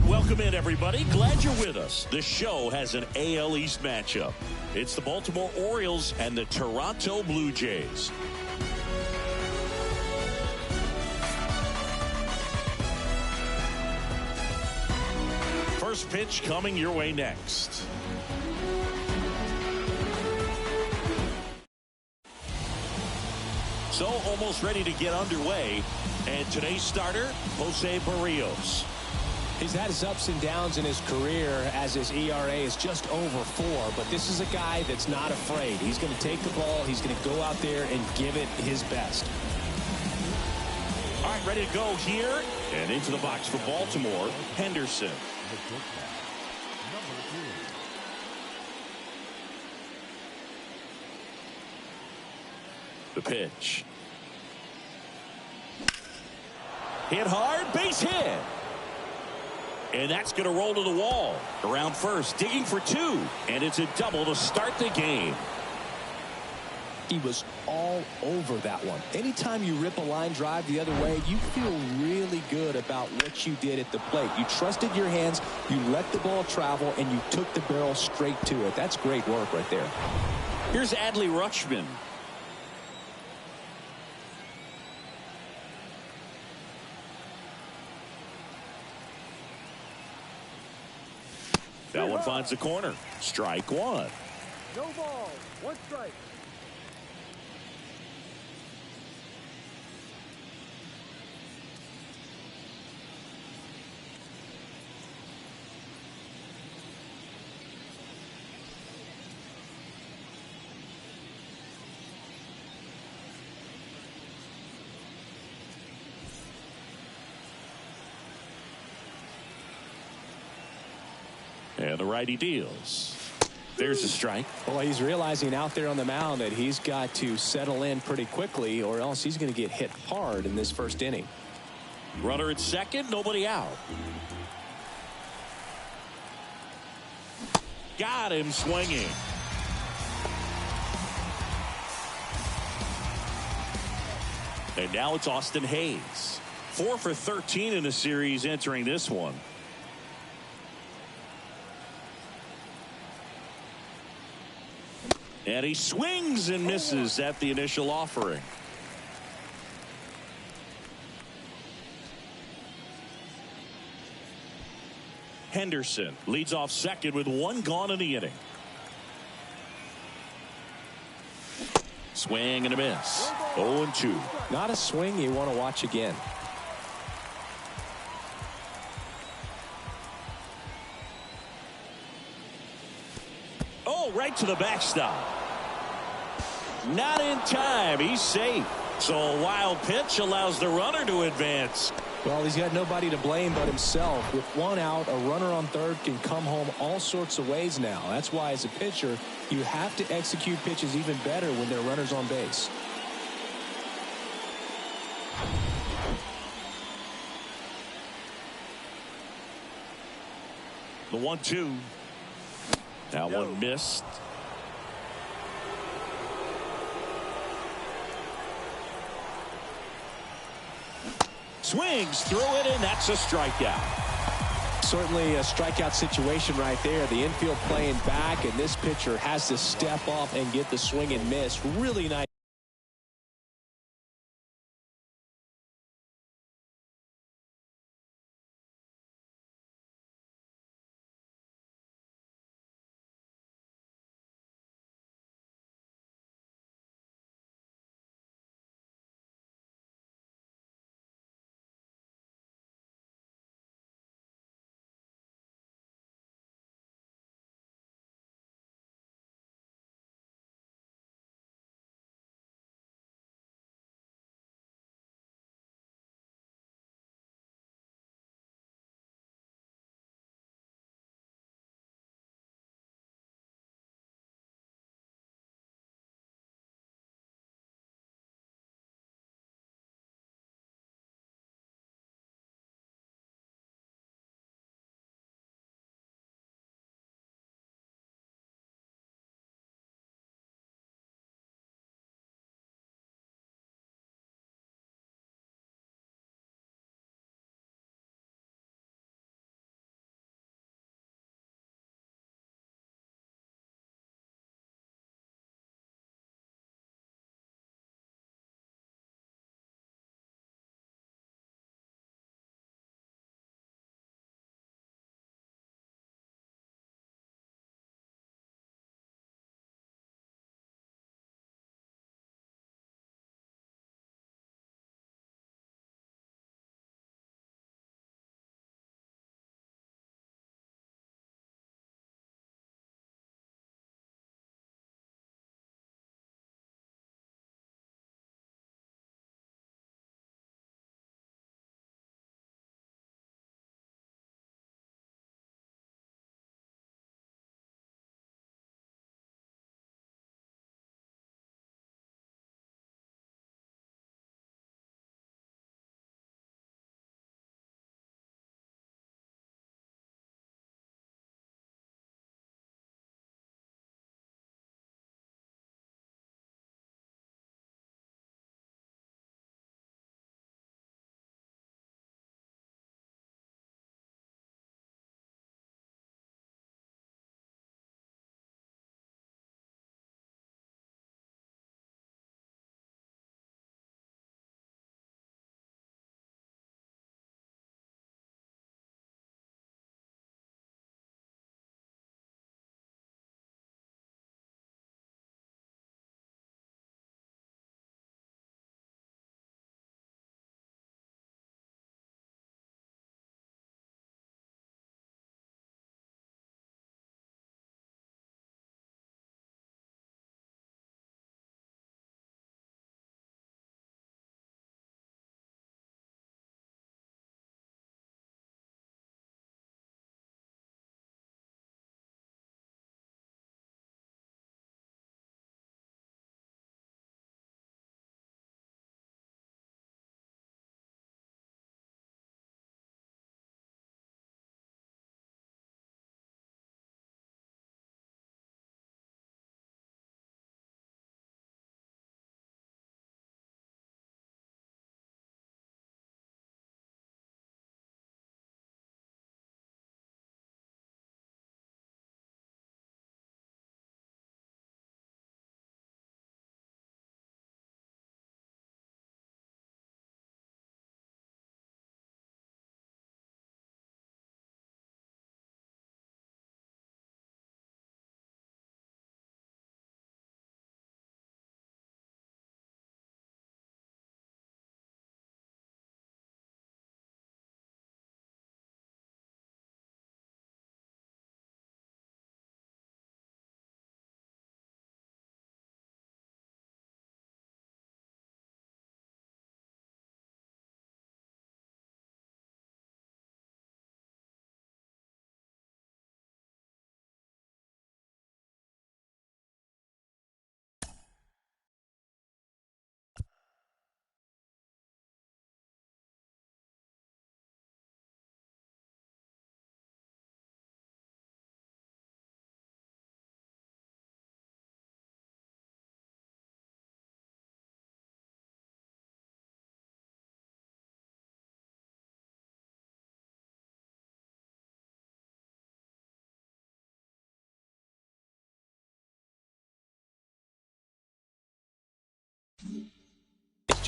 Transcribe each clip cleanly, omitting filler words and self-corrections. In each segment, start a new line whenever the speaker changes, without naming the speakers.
Welcome in, everybody. Glad you're with us. The show has an AL East matchup. It's the Baltimore Orioles and the Toronto Blue Jays. First pitch coming your way next. So almost ready to get underway. And today's starter, Jose Barrios.
He's had his ups and downs in his career as his ERA is just over 4. But this is a guy that's not afraid. He's going to take the ball. He's going to go out there and give it his best.
All right, ready to go here. And into the box for Baltimore, Henderson. The pitch. Hit hard, base hit. And that's going to roll to the wall. Around first, digging for 2. And it's a double to start the game.
He was all over that one. Anytime you rip a line drive the other way, you feel really good about what you did at the plate. You trusted your hands, you let the ball travel, and you took the barrel straight to it. That's great work right there.
Here's Adley Rutschman. That one finds the corner. Strike one.
No ball. 1 strike.
And the righty deals. There's a strike.
Well, he's realizing out there on the mound that he's got to settle in pretty quickly or else he's going to get hit hard in this first inning.
Runner at second, nobody out. Got him swinging. And now it's Austin Hayes. 4 for 13 in the series entering this one. And he swings and misses at the initial offering. Henderson leads off second with 1 gone in the inning. Swing and a miss. 0-2.
Not a swing you want to watch again.
Oh, right to the backstop. Not in time. He's safe. So a wild pitch allows the runner to advance.
Well, he's got nobody to blame but himself. With 1 out, a runner on third can come home all sorts of ways now. That's why, as a pitcher, you have to execute pitches even better when there are runners on base.
The 1-2. That one missed. Swings through it, and that's a strikeout.
Certainly a strikeout situation right there. The infield playing back, and this pitcher has to step up and get the swing and miss. Really nice.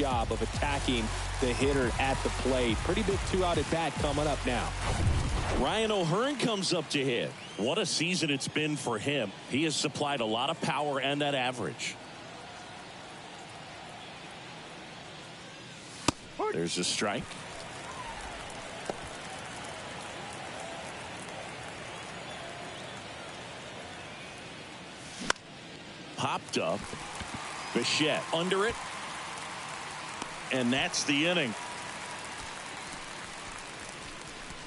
job of attacking the hitter at the plate. Pretty big two-out at bat coming up now.
Ryan O'Hearn comes up to hit. What a season it's been for him. He has supplied a lot of power and that average. There's a strike. Popped up. Bichette under it. And that's the inning.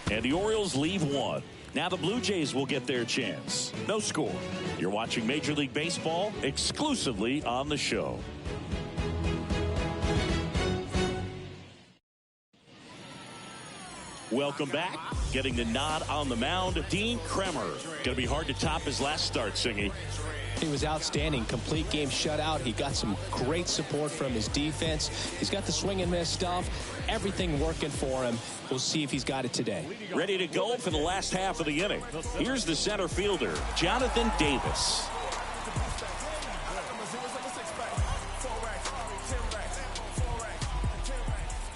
And the Orioles leave one. Now the Blue Jays will get their chance. No score. You're watching Major League Baseball exclusively on the show. Welcome back. Getting the nod on the mound, Dean Kremer. Going to be hard to top his last start, Singy.
He was outstanding. Complete game shutout. He got some great support from his defense. He's got the swing and miss stuff. Everything working for him. We'll see if he's got it today.
Ready to go for the last half of the inning. Here's the center fielder, Jonathan Davis.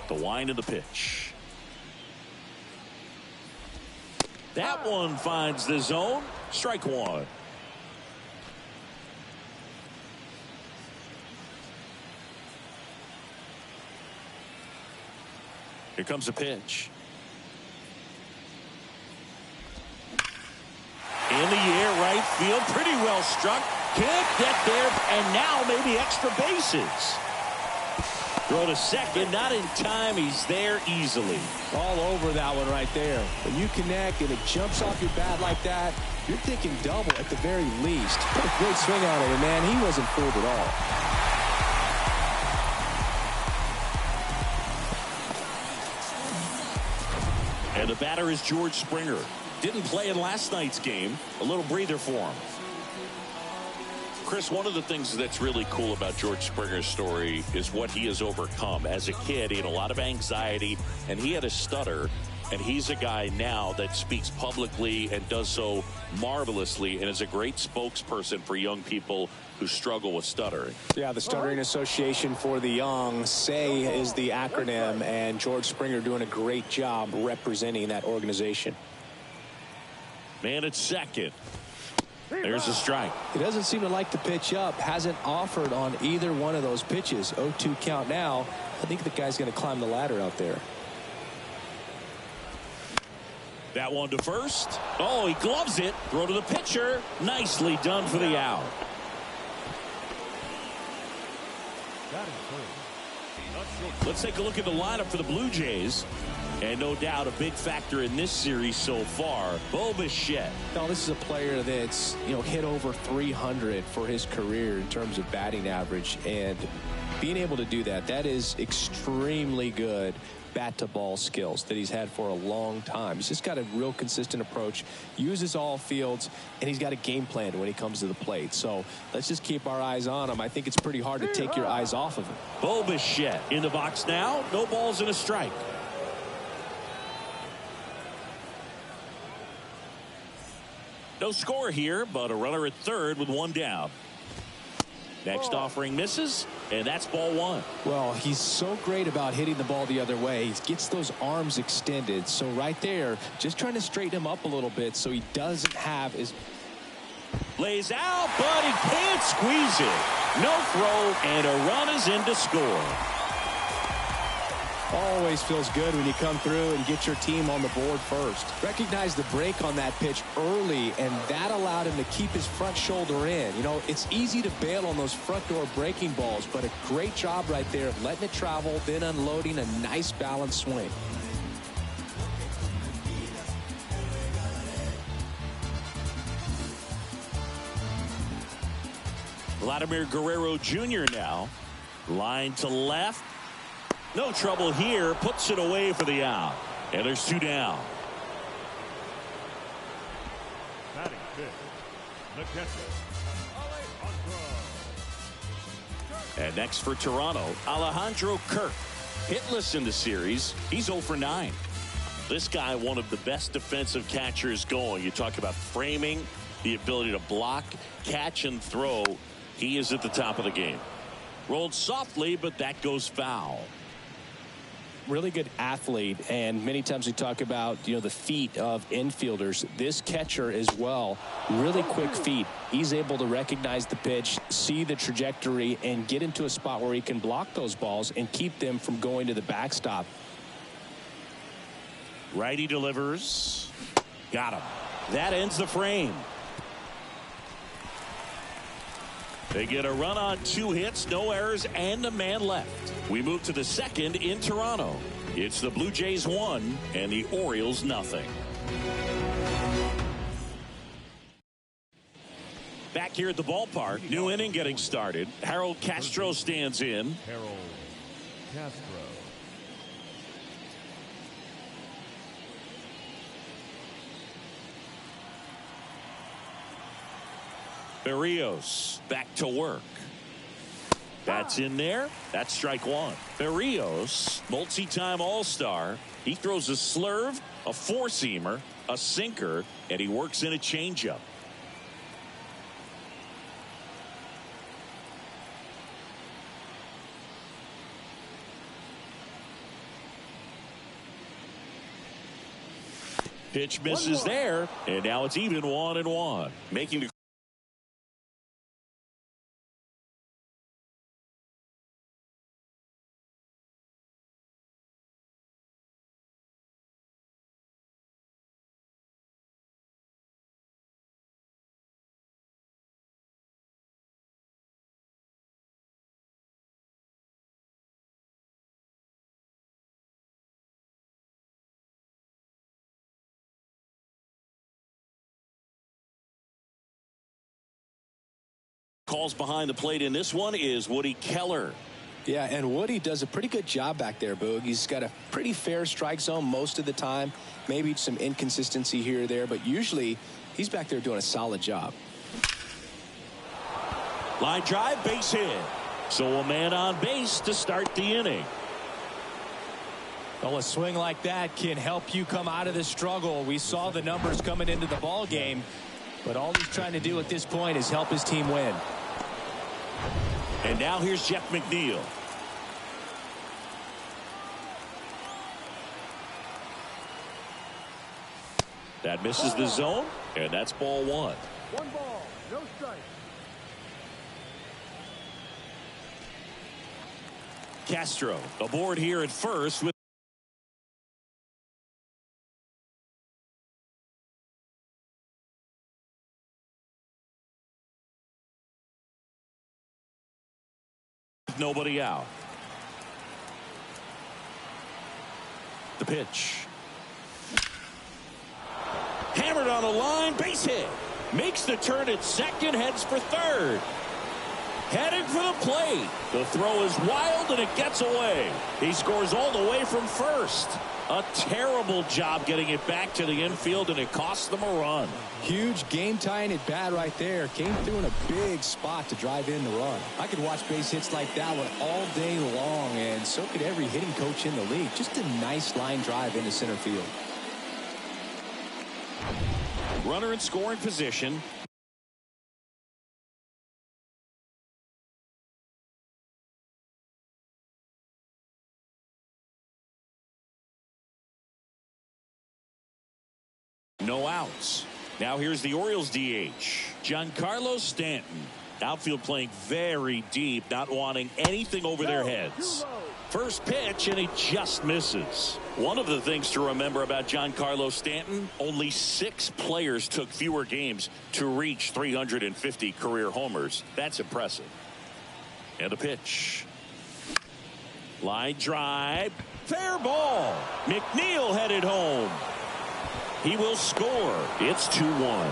The wind of the pitch. That one finds the zone. Strike one. Here comes a pitch. In the air, right field. Pretty well struck. Can't get there. And now maybe extra bases. Throw to second. Not in time. He's there easily.
All over that one right there. When you connect and it jumps off your bat like that, you're thinking double at the very least. Put a great swing on it, and man, he wasn't fooled at all.
And the batter is George Springer. Didn't play in last night's game. A little breather for him. Chris, one of the things that's really cool about George Springer's story is what he has overcome. As a kid, he had a lot of anxiety, and he had a stutter. And he's a guy now that speaks publicly and does so marvelously and is a great spokesperson for young people who struggle with stuttering.
Yeah, the Stuttering Association for the Young, SAY is the acronym, and George Springer doing a great job representing that organization.
Man at second. There's a strike.
He doesn't seem to like to pitch up. Hasn't offered on either one of those pitches. 0-2 count now. I think the guy's going to climb the ladder out there.
That one to first. Oh, he gloves it. Throw to the pitcher. Nicely done for the out. Let's take a look at the lineup for the Blue Jays. And no doubt a big factor in this series so far, Bo Bichette.
Now, this is a player that's, hit over 300 for his career in terms of batting average. And being able to do that, that is extremely good bat-to-ball skills that he's had for a long time. He's just got a real consistent approach, uses all fields, and he's got a game plan when he comes to the plate. So let's just keep our eyes on him. I think it's pretty hard to take your eyes off of him.
Bo Bichette in the box now. No balls and a strike. No score here, but a runner at third with one down. Next offering misses, and that's ball one.
Well, he's so great about hitting the ball the other way. He gets those arms extended. So right there, just trying to straighten him up a little bit so he doesn't have his...
Lays out, but he can't squeeze it. No throw, and a run is in to score.
Always feels good when you come through and get your team on the board first. Recognize the break on that pitch early, and that allowed him to keep his front shoulder in. It's easy to bail on those front door breaking balls, but a great job right there of letting it travel, then unloading a nice balanced swing.
Vladimir Guerrero Jr. now. Line to left. No trouble here. Puts it away for the out. And there's two down.
Batting fifth,
and next for Toronto, Alejandro Kirk. Hitless in the series. He's 0 for 9. This guy, one of the best defensive catchers going. You talk about framing, the ability to block, catch, and throw. He is at the top of the game. Rolled softly, but that goes foul.
Really good athlete, and many times we talk about, the feet of infielders. This catcher as well, really quick feet. He's able to recognize the pitch, see the trajectory, and get into a spot where he can block those balls and keep them from going to the backstop.
Righty delivers. Got him. That ends the frame. They get a run on 2 hits, no errors, and a man left. We move to the second in Toronto. It's the Blue Jays 1 and the Orioles nothing. Back here at the ballpark, new inning getting started. Harold Castro stands in.
Harold Castro.
Berrios back to work. That's in there. That's strike 1. Berrios, multi-time All-Star. He throws a slurve, a four-seamer, a sinker, and he works in a changeup. Pitch misses there, and now it's even 1-1. Making the calls behind the plate in this one is Woody Keller.
Yeah, and Woody does a pretty good job back there, Boog. He's got a pretty fair strike zone most of the time. Maybe some inconsistency here or there, but usually he's back there doing a solid job.
Line drive, base hit. So a man on base to start the inning.
Well, a swing like that can help you come out of the struggle. We saw the numbers coming into the ball game, but all he's trying to do at this point is help his team win.
And now here's Jeff McNeil. That misses the zone, and that's ball 1.
1 ball, no strike.
Castro aboard here at first with nobody out. The pitch. Hammered on the line, base hit. Makes the turn at second, heads for third. Headed for the plate. The throw is wild and it gets away. He scores all the way from first. A terrible job getting it back to the infield, and it cost them a run.
Huge game-tying at bat right there. Came through in a big spot to drive in the run. I could watch base hits like that one all day long, and so could every hitting coach in the league. Just a nice line drive into center field.
Runner in scoring position. No outs. Now here's the Orioles DH, Giancarlo Stanton. Outfield playing very deep, not wanting anything over their heads. First pitch, and he just misses. One of the things to remember about Giancarlo Stanton, only 6 players took fewer games to reach 350 career homers. That's impressive. And the pitch. Line drive. Fair ball. McNeil headed home. He will score. It's 2-1.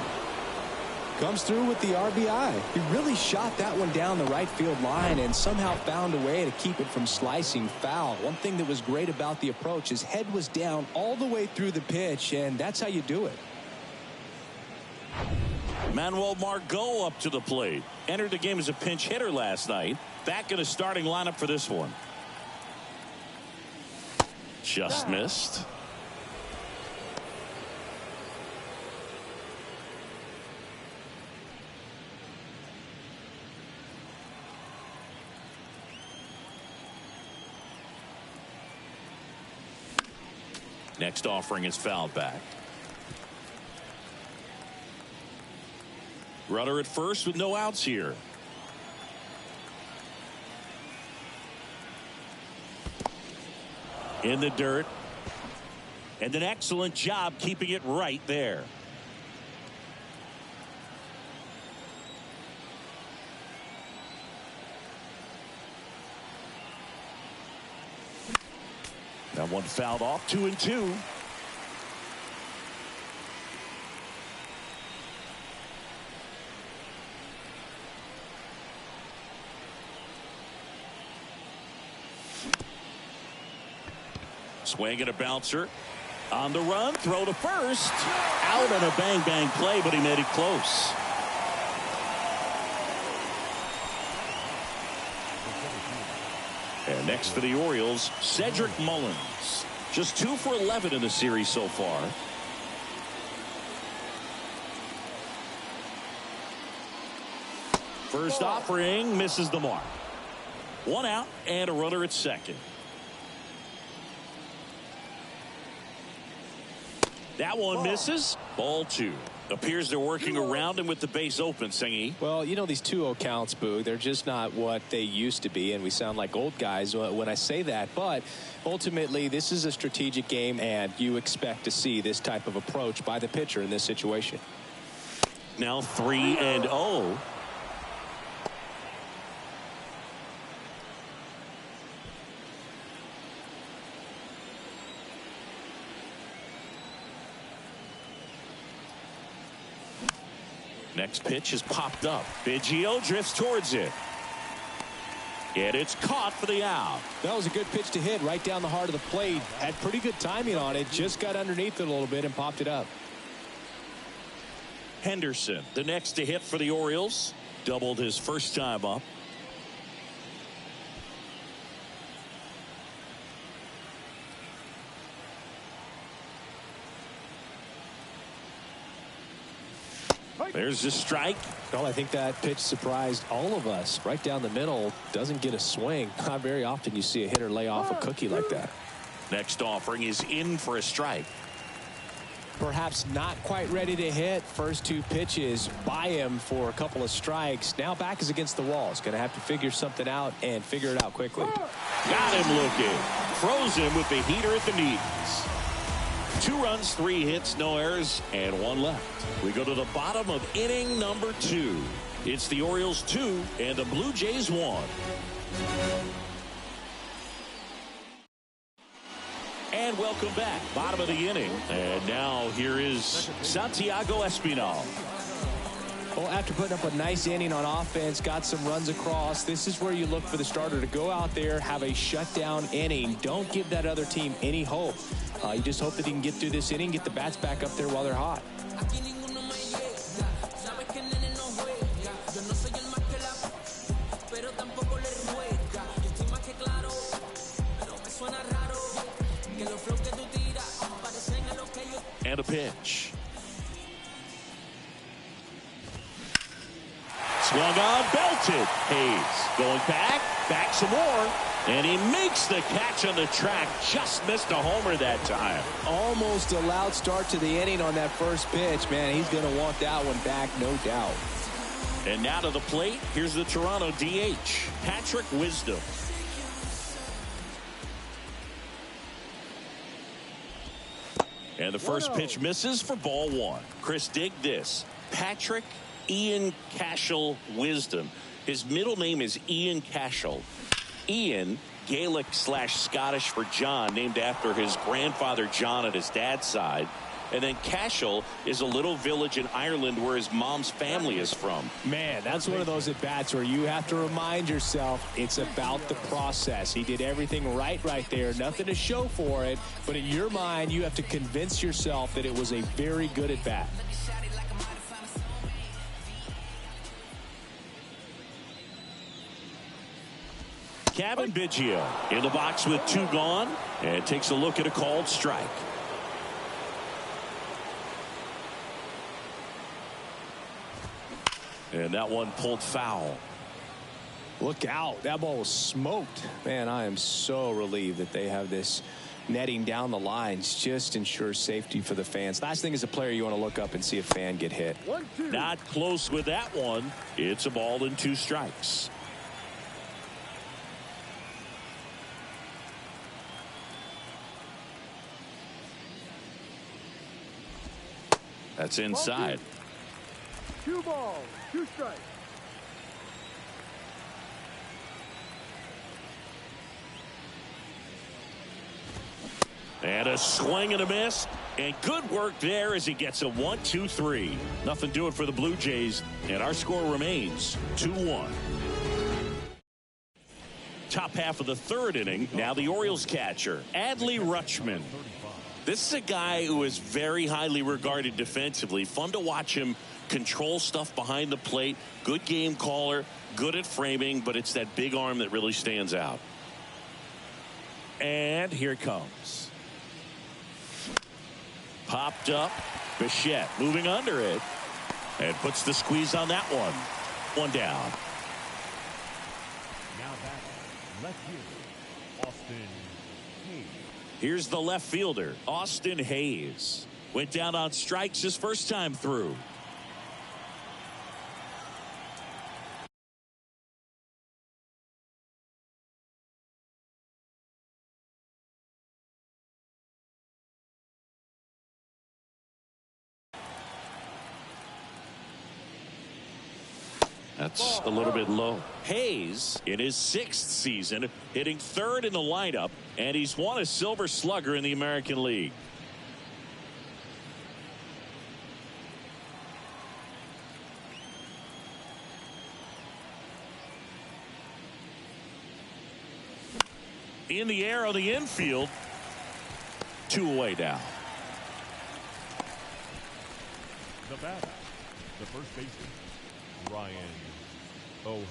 Comes through with the RBI. He really shot that one down the right field line and somehow found a way to keep it from slicing foul. One thing that was great about the approach, his head was down all the way through the pitch, and that's how you do it.
Manuel Margot up to the plate. Entered the game as a pinch hitter last night. Back in a starting lineup for this one. Just missed. Next offering is fouled back. Runner at first with no outs here. In the dirt. And an excellent job keeping it right there. That one fouled off. 2-2. Swing and a bouncer. On the run, throw to first. Out on a bang-bang play, but he made it close. And next for the Orioles, Cedric Mullins. Just 2 for 11 in the series so far. First offering misses the mark. 1 out and a runner at second. That one misses. Ball 2. Appears they're working around him with the base open, Singy.
Well, you know, these 2-0 counts, Boo, they're just not what they used to be, and we sound like old guys when I say that. But ultimately, this is a strategic game, and you expect to see this type of approach by the pitcher in this situation.
Now 3-0. Next pitch is popped up. Biggio drifts towards it. And it's caught for the out.
That was a good pitch to hit right down the heart of the plate. Had pretty good timing on it. Just got underneath it a little bit and popped it up.
Henderson, the next to hit for the Orioles. Doubled his first time up. There's a strike.
Well, I think that pitch surprised all of us. Right down the middle, doesn't get a swing. Not very often you see a hitter lay off a cookie like that.
Next offering is in for a strike.
Perhaps not quite ready to hit. First 2 pitches by him for a couple of strikes. Now back is against the wall. He's going to have to figure something out and figure it out quickly.
Got him looking. Froze him with the heater at the knees. 2 runs, 3 hits, no errors, and 1 left. We go to the bottom of inning number 2. It's the Orioles 2 and the Blue Jays 1. And welcome back. Bottom of the inning. And now here is Santiago Espinal.
Well, after putting up a nice inning on offense, got some runs across, this is where you look for the starter to go out there, have a shutdown inning. Don't give that other team any hope. You just hope that he can get through this inning, get the bats back up there while they're hot.
And a pitch. Swung on, belted. Hayes going back some more. And he makes the catch on the track. Just missed a homer that time.
Almost a loud start to the inning on that first pitch. Man, he's going to want that one back, no doubt.
And now to the plate, here's the Toronto DH, Patrick Wisdom. And the first pitch misses for ball 1. Chris, dig this. Patrick Ian Cashel Wisdom. His middle name is Ian Cashel. Ian, Gaelic/Scottish for John, named after his grandfather John at his dad's side. And then Cashel is a little village in Ireland where his mom's family is from.
Man, that's one of those at-bats where you have to remind yourself it's about the process. He did everything right there. Nothing to show for it. But in your mind, you have to convince yourself that it was a very good at-bat.
Kevin Biggio in the box with 2 gone and takes a look at a called strike. And that one pulled foul.
Look out. That ball was smoked. Man, I am so relieved that they have this netting down the lines just ensures safety for the fans. Last thing as a player, you want to look up and see a fan get hit.
1-2.
Not close with that one. It's a ball and 2 strikes. That's inside.
2 balls, 2 strikes.
And a swing and a miss. And good work there as he gets a 1-2-3. Nothing doing for the Blue Jays. And our score remains 2-1. Top half of the 3rd inning. Now the Orioles catcher, Adley Rutschman. This is a guy who is very highly regarded defensively. Fun to watch him control stuff behind the plate. Good game caller. Good at framing. But it's that big arm that really stands out. And here it comes. Popped up. Bichette moving under it. And puts the squeeze on that one. 1 down.
Now back left fielder, Austin Hayes.
Here's the left fielder, Austin Hayes. Went down on strikes his first time through. That's a little bit low. Hayes in his 6th season hitting 3rd in the lineup, and he's won a Silver Slugger in the American League. In the air on the infield. 2 away now.
The batter, the first baseman, Ryan O'Hearn.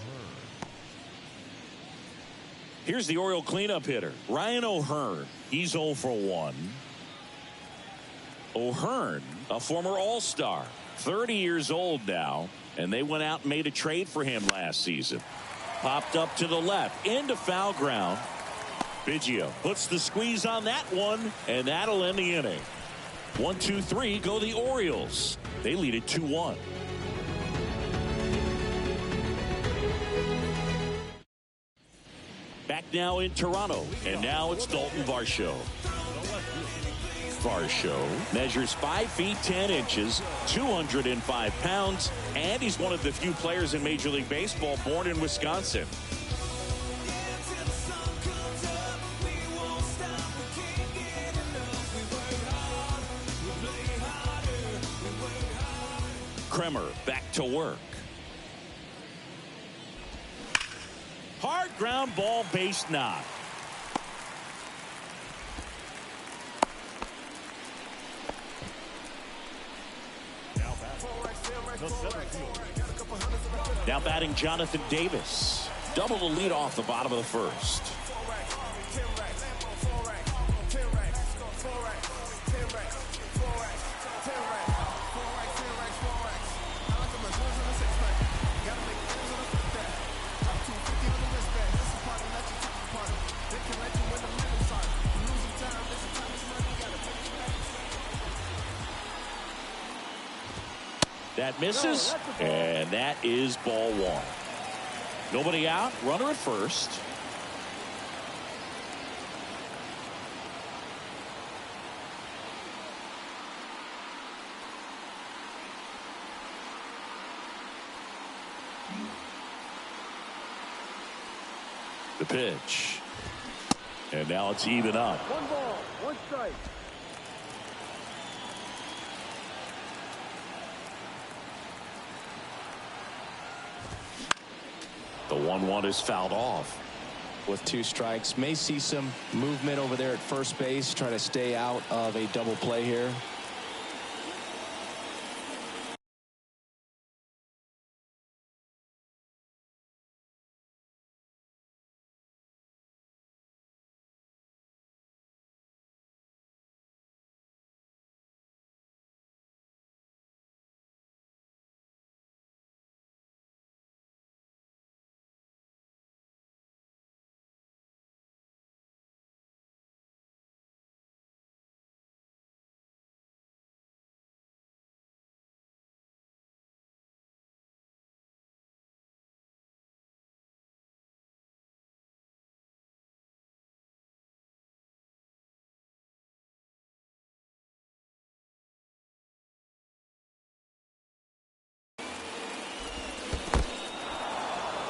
Here's the Oriole cleanup hitter, Ryan O'Hearn. He's 0 for 1. O'Hearn, a former All-Star, 30 years old now, and they went out and made a trade for him last season. Popped up to the left, into foul ground. Biggio puts the squeeze on that one, and that'll end the inning. 1-2-3 go the Orioles. They lead it 2-1. Back now in Toronto, and now it's Dalton Varsho. Varsho measures 5 feet 10 inches, 205 pounds, and he's one of the few players in Major League Baseball born in Wisconsin. Kremer back to work. Hard ground ball, base knock. Now batting Jonathan Davis. Double the lead off the bottom of the 1st. That misses, and that is ball 1. Nobody out, runner at first. The pitch. And now it's even up.
1 ball, 1 strike.
The 1-1 is fouled off.
With 2 strikes, may see some movement over there at first base, trying to stay out of a double play here.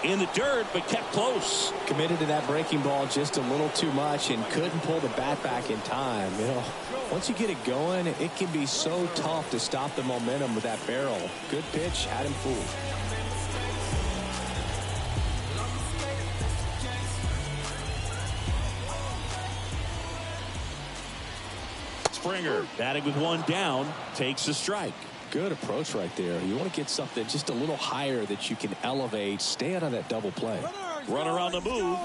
in the dirt, but kept close.
Committed to that breaking ball just a little too much and couldn't pull the bat back in time. You know, once you get it going, it can be so tough to stop the momentum with that barrel. Good pitch, had him fooled.
Springer batting with one down, takes a strike.
Good approach right there. You want to get something just a little higher that you can elevate. Stay out of that double play.
Runner on the move.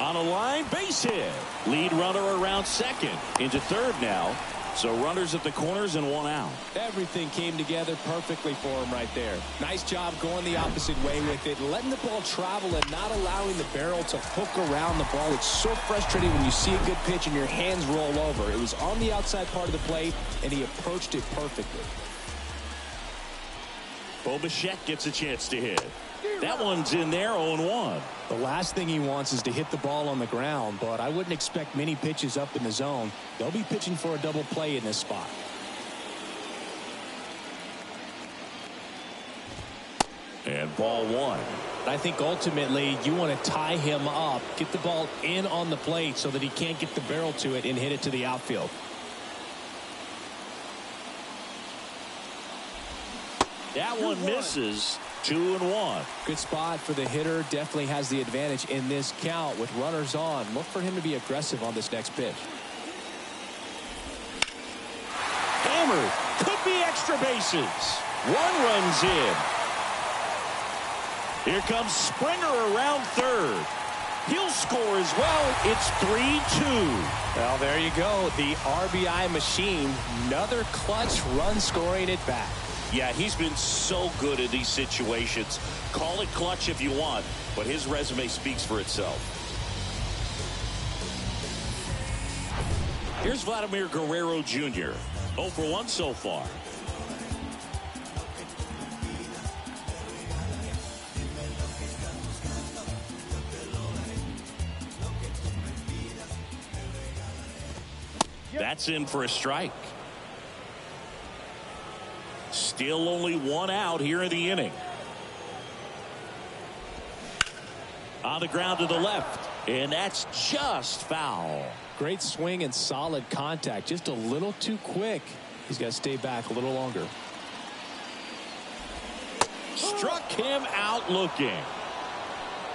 On a line, base hit. Lead runner around second. Into third now. So runners at the corners and one out.
Everything came together perfectly for him right there. Nice job going the opposite way with it. Letting the ball travel and not allowing the barrel to hook around the ball. It's so frustrating when you see a good pitch and your hands roll over. It was on the outside part of the plate, and he approached it perfectly.
Bo Bichette gets a chance to hit. That one's in there, 0-1.
The last thing he wants is to hit the ball on the ground, but I wouldn't expect many pitches up in the zone. They'll be pitching for a double play in this spot.
And ball one.
I think ultimately you want to tie him up, get the ball in on the plate so that he can't get the barrel to it and hit it to the outfield.
That one misses. 2-1.
Good spot for the hitter. Definitely has the advantage in this count with runners on. Look for him to be aggressive on this next pitch.
Hammered. Could be extra bases. One runs in. Here comes Springer around third. He'll score as well. It's 3-2.
Well, there you go. The RBI machine. Another clutch run scoring at bat.
Yeah, he's been so good in these situations. Call it clutch if you want, but his resume speaks for itself. Here's Vladimir Guerrero Jr. 0 for 1 so far. That's in for a strike. Still only one out here in the inning. On the ground to the left, and that's just foul.
Great swing and solid contact. Just a little too quick. He's got to stay back a little longer.
Struck him out looking.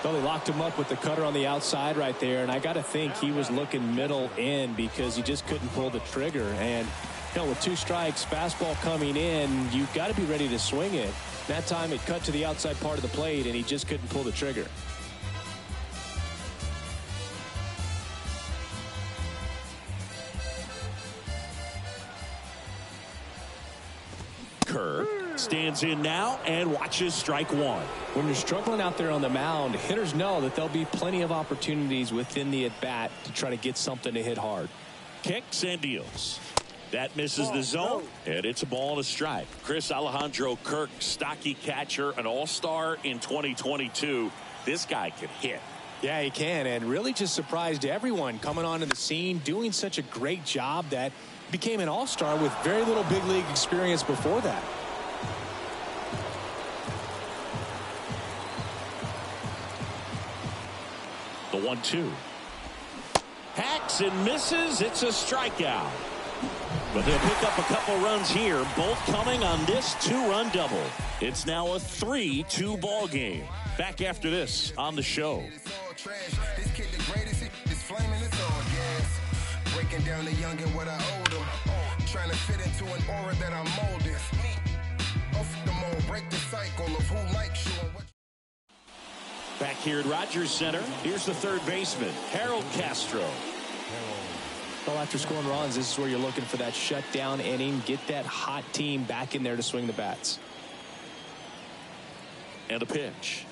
Well, they locked him up with the cutter on the outside right there, and I got to think he was looking middle in because he just couldn't pull the trigger. And you know, with 2 strikes, fastball coming in, you've got to be ready to swing it. That time it cut to the outside part of the plate, and he just couldn't pull the trigger.
Kerr stands in now and watches strike one.
When you're struggling out there on the mound, hitters know that there'll be plenty of opportunities within the at-bat to try to get something to hit hard.
Kicks and deals. That misses the zone, and it's a ball and a strike. Chris Alejandro Kirk, stocky catcher, an all-star in 2022. This guy can hit.
Yeah, he can, and really just surprised everyone coming onto the scene, doing such a great job that became an all-star with very little big league experience before that.
The 1-2. Hacks and misses. It's a strikeout. But they'll pick up a couple runs here, both coming on this 2-run double. It's now a 3-2 ball game. Back after this on the show. Breaking down the young and what I owe them. Trying to fit into an aura that I'm molded. Off the mold, break the cycle of who likes you and what. Back here at Rogers Center, here's the third baseman, Harold Castro.
Well, after scoring runs, this is where you're looking for that shutdown inning. Get that hot team back in there to swing the bats.
And a pitch.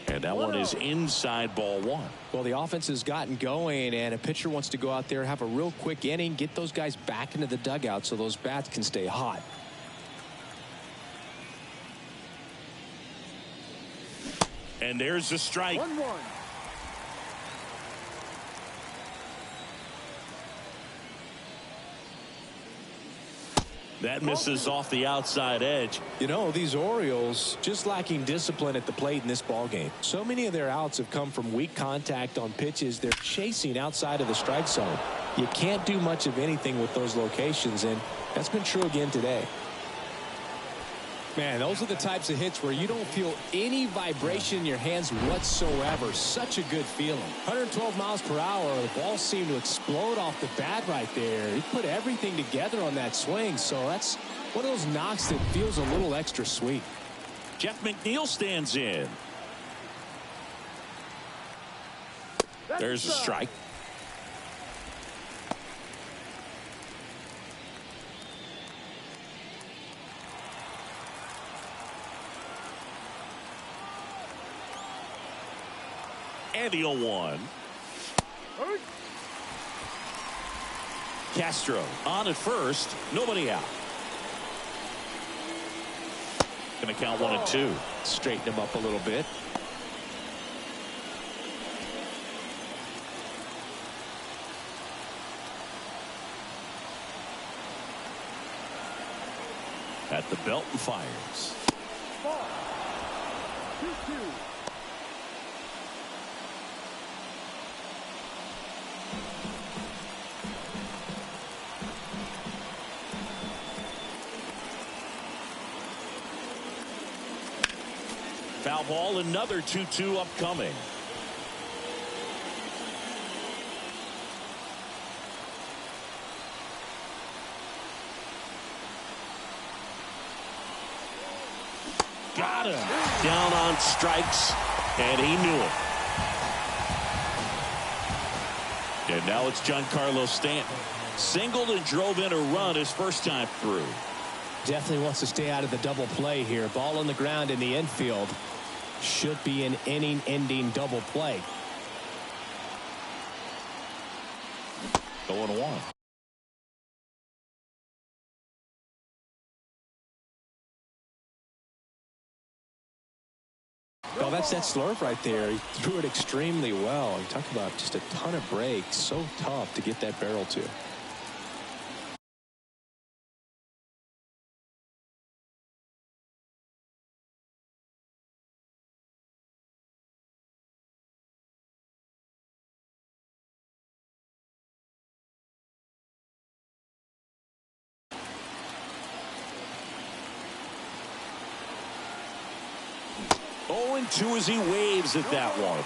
And that one is inside ball one.
Well, the offense has gotten going, and a pitcher wants to go out there, have a real quick inning, get those guys back into the dugout so those bats can stay hot.
And there's the strike.
1-1.
That misses off the outside edge.
You know, these Orioles just lacking discipline at the plate in this ball game. So many of their outs have come from weak contact on pitches they're chasing outside of the strike zone. You can't do much of anything with those locations, and that's been true again today. Man, those are the types of hits where you don't feel any vibration in your hands whatsoever. Such a good feeling. 112 miles per hour. The ball seemed to explode off the bat right there. He put everything together on that swing, so that's one of those knocks that feels a little extra sweet.
Jeff McNeil stands in. There's a strike. And the 0-1. Castro on at first. Nobody out. Gonna count 1 and 2.
Straighten him up a little bit.
At the belt and fires.
2-2.
Foul ball, another 2-2 upcoming. Got him. Down on strikes, and he knew it. And now it's Giancarlo Stanton. Singled and drove in a run his first time through.
Definitely wants to stay out of the double play here. Ball on the ground in the infield. Should be an inning-ending double play.
0-1.
Well, that's that slurve right there. He threw it extremely well. You talk about just a ton of breaks. So tough to get that barrel to.
Oh, and 2 as he waves at that one.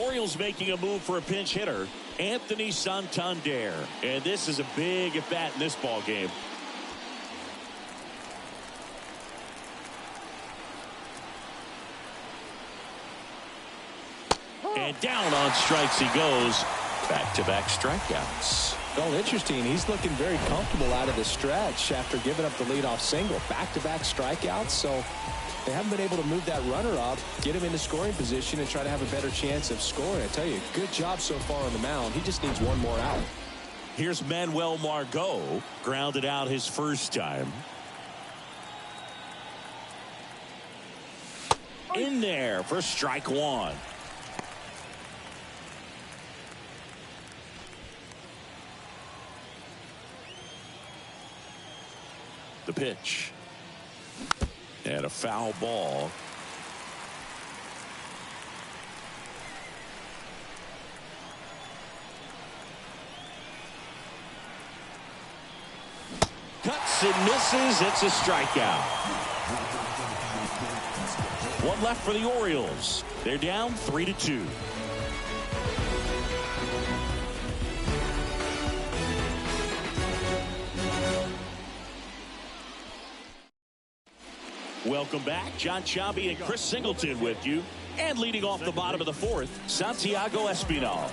Orioles making a move for a pinch hitter, Anthony Santander. And this is a big at bat in this ball game. And down on strikes he goes. Back-to-back strikeouts.
Well, interesting. He's looking very comfortable out of the stretch after giving up the leadoff single. Back-to-back strikeouts, so they haven't been able to move that runner up, get him into scoring position, and try to have a better chance of scoring. I tell you, good job so far on the mound. He just needs one more out.
Here's Manuel Margot, grounded out his first time. In there for strike 1. The pitch. And a foul ball. Cuts and misses. It's a strikeout. One left for the Orioles. They're down 3-2. Welcome back. John Chambie and Chris Singleton with you. And leading off the bottom of the 4th, Santiago Espinal.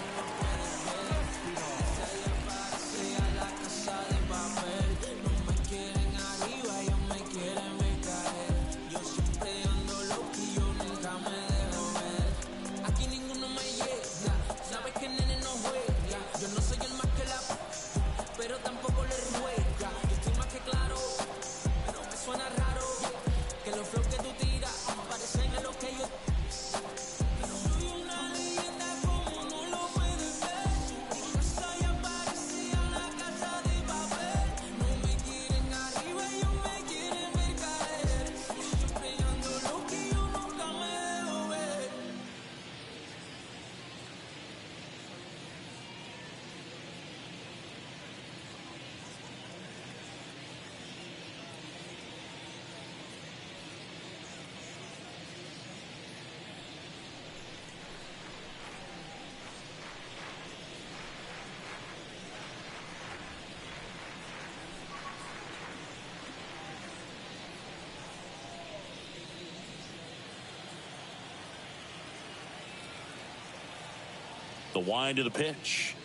The wind of the pitch.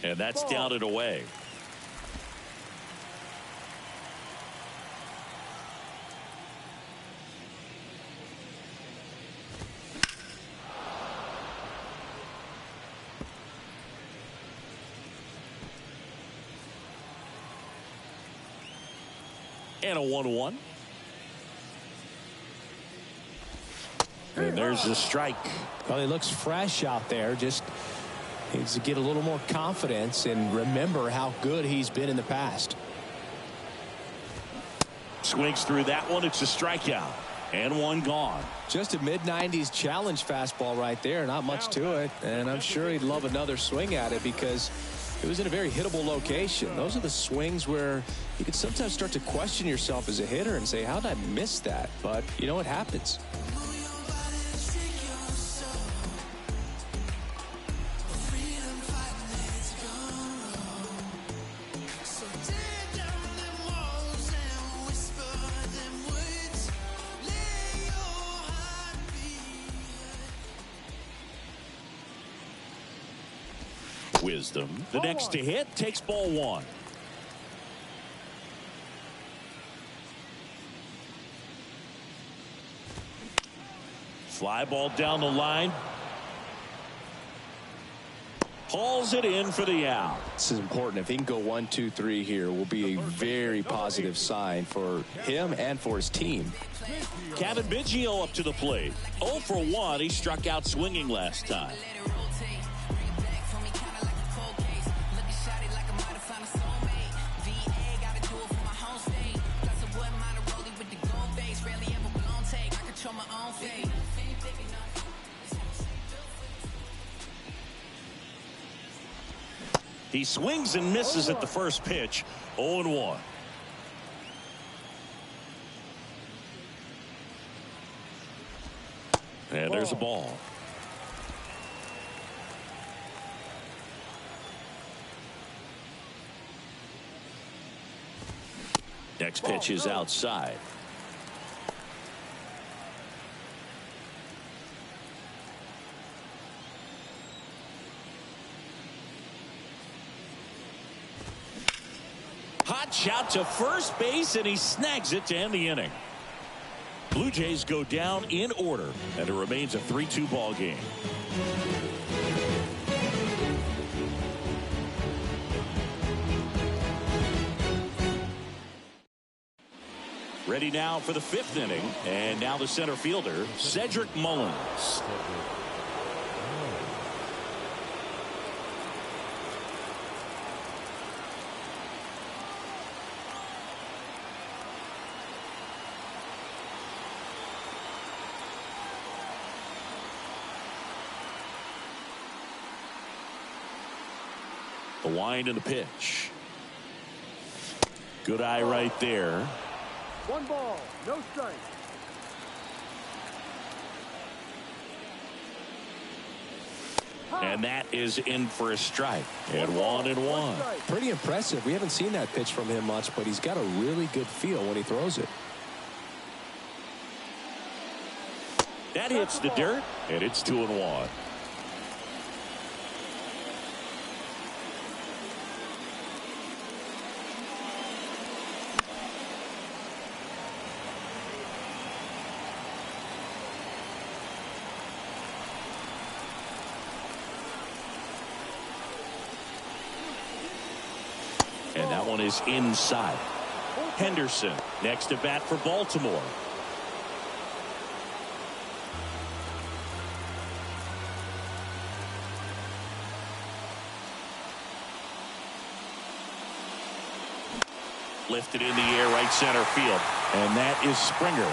And that's down and away. And a 1-1. And there's the strike.
Well, he looks fresh out there. Just needs to get a little more confidence and remember how good he's been in the past.
Swings through that one. It's a strikeout. And one gone.
Just a mid-90s challenge fastball right there. Not much to it. And I'm sure he'd love another swing at it because it was in a very hittable location. Those are the swings where you can sometimes start to question yourself as a hitter and say, how did I miss that? But, you know, it happens.
Wisdom. The next to hit takes ball one. Fly ball down the line. Hauls it in for the out.
This is important. If he can go 1, 2, 3 here, will be a very positive sign for him and for his team.
Kevin Biggio up to the plate. 0 for 1. He struck out swinging last time. He swings and misses at the first pitch. 0-1. And there's a ball. Next pitch is outside. Hot shot to first base, and he snags it to end the inning. Blue Jays go down in order, and it remains a 3-2 ball game. Ready now for the 5th inning, and now the center fielder, Cedric Mullins. The wind and the pitch. Good eye right there.
1 ball, no strike.
And that is in for a strike. And 1-1.
Pretty impressive. We haven't seen that pitch from him much, but he's got a really good feel when he throws it.
That hits the dirt, and it's 2-1. And that one is inside. Henderson next to bat for Baltimore. Lifted in the air, right center field. And that is Springer.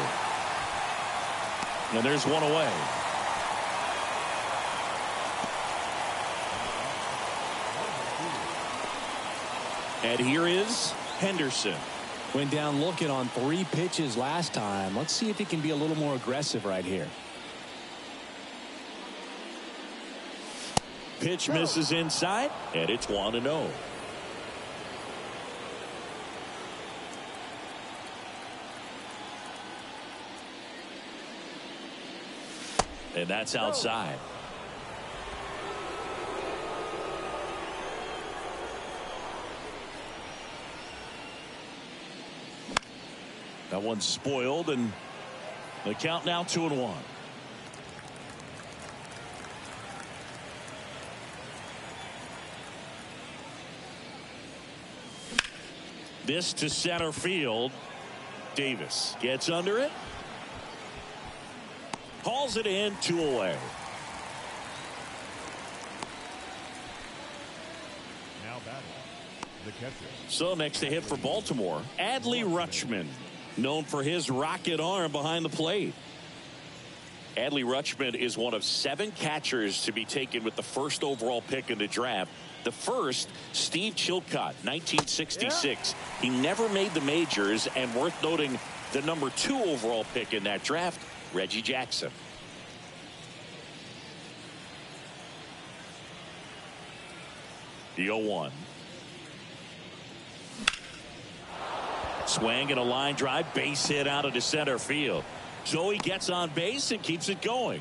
And there's one away. And here is Henderson.
Went down looking on 3 pitches last time. Let's see if he can be a little more aggressive right here.
Pitch misses inside, and it's 1-0. And that's outside. That one's spoiled, and the count now 2-1. This to center field. Davis gets under it. Hauls it in, 2 away.
Now batting, the catcher.
So next to hit for Baltimore, Adley Rutschman, known for his rocket arm behind the plate. Adley Rutschman is one of 7 catchers to be taken with the first overall pick in the draft. The first, Steve Chilcott, 1966. He never made the majors, and worth noting, the number 2 overall pick in that draft, Reggie Jackson. The 0-1. Swing and a line drive, base hit out into center field. Joey gets on base and keeps it going.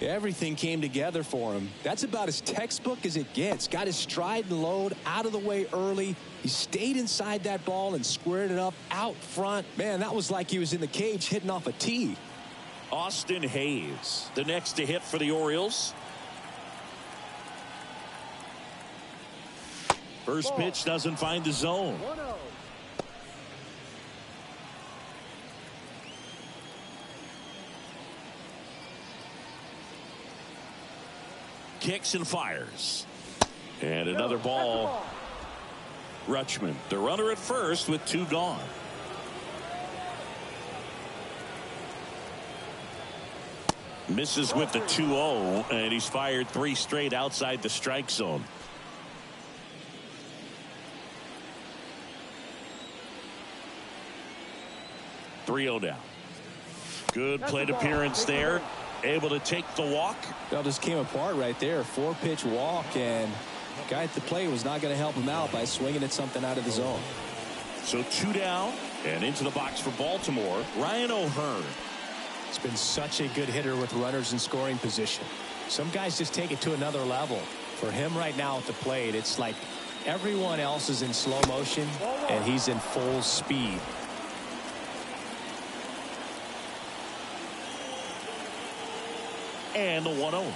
Everything came together for him. That's about as textbook as it gets. Got his stride and load out of the way early. He stayed inside that ball and squared it up out front. Man, that was like he was in the cage hitting off a tee.
Austin Hayes, the next to hit for the Orioles. First pitch doesn't find the zone.
1-0.
Kicks and fires. And another ball. Rutschman, the runner at first with 2 gone. Misses with the 2-0, and he's fired 3 straight outside the strike zone. .3-0 now. Good plate appearance there. Able to take the walk.
That just came apart right there. 4-pitch walk, and guy at the plate was not going to help him out by swinging at something out of the zone.
So 2 down, and into the box for Baltimore, Ryan O'Hearn.
It's been such a good hitter with runners in scoring position. Some guys just take it to another level. For him right now at the plate, it's like everyone else is in slow motion, and he's in full speed.
And the 1-0.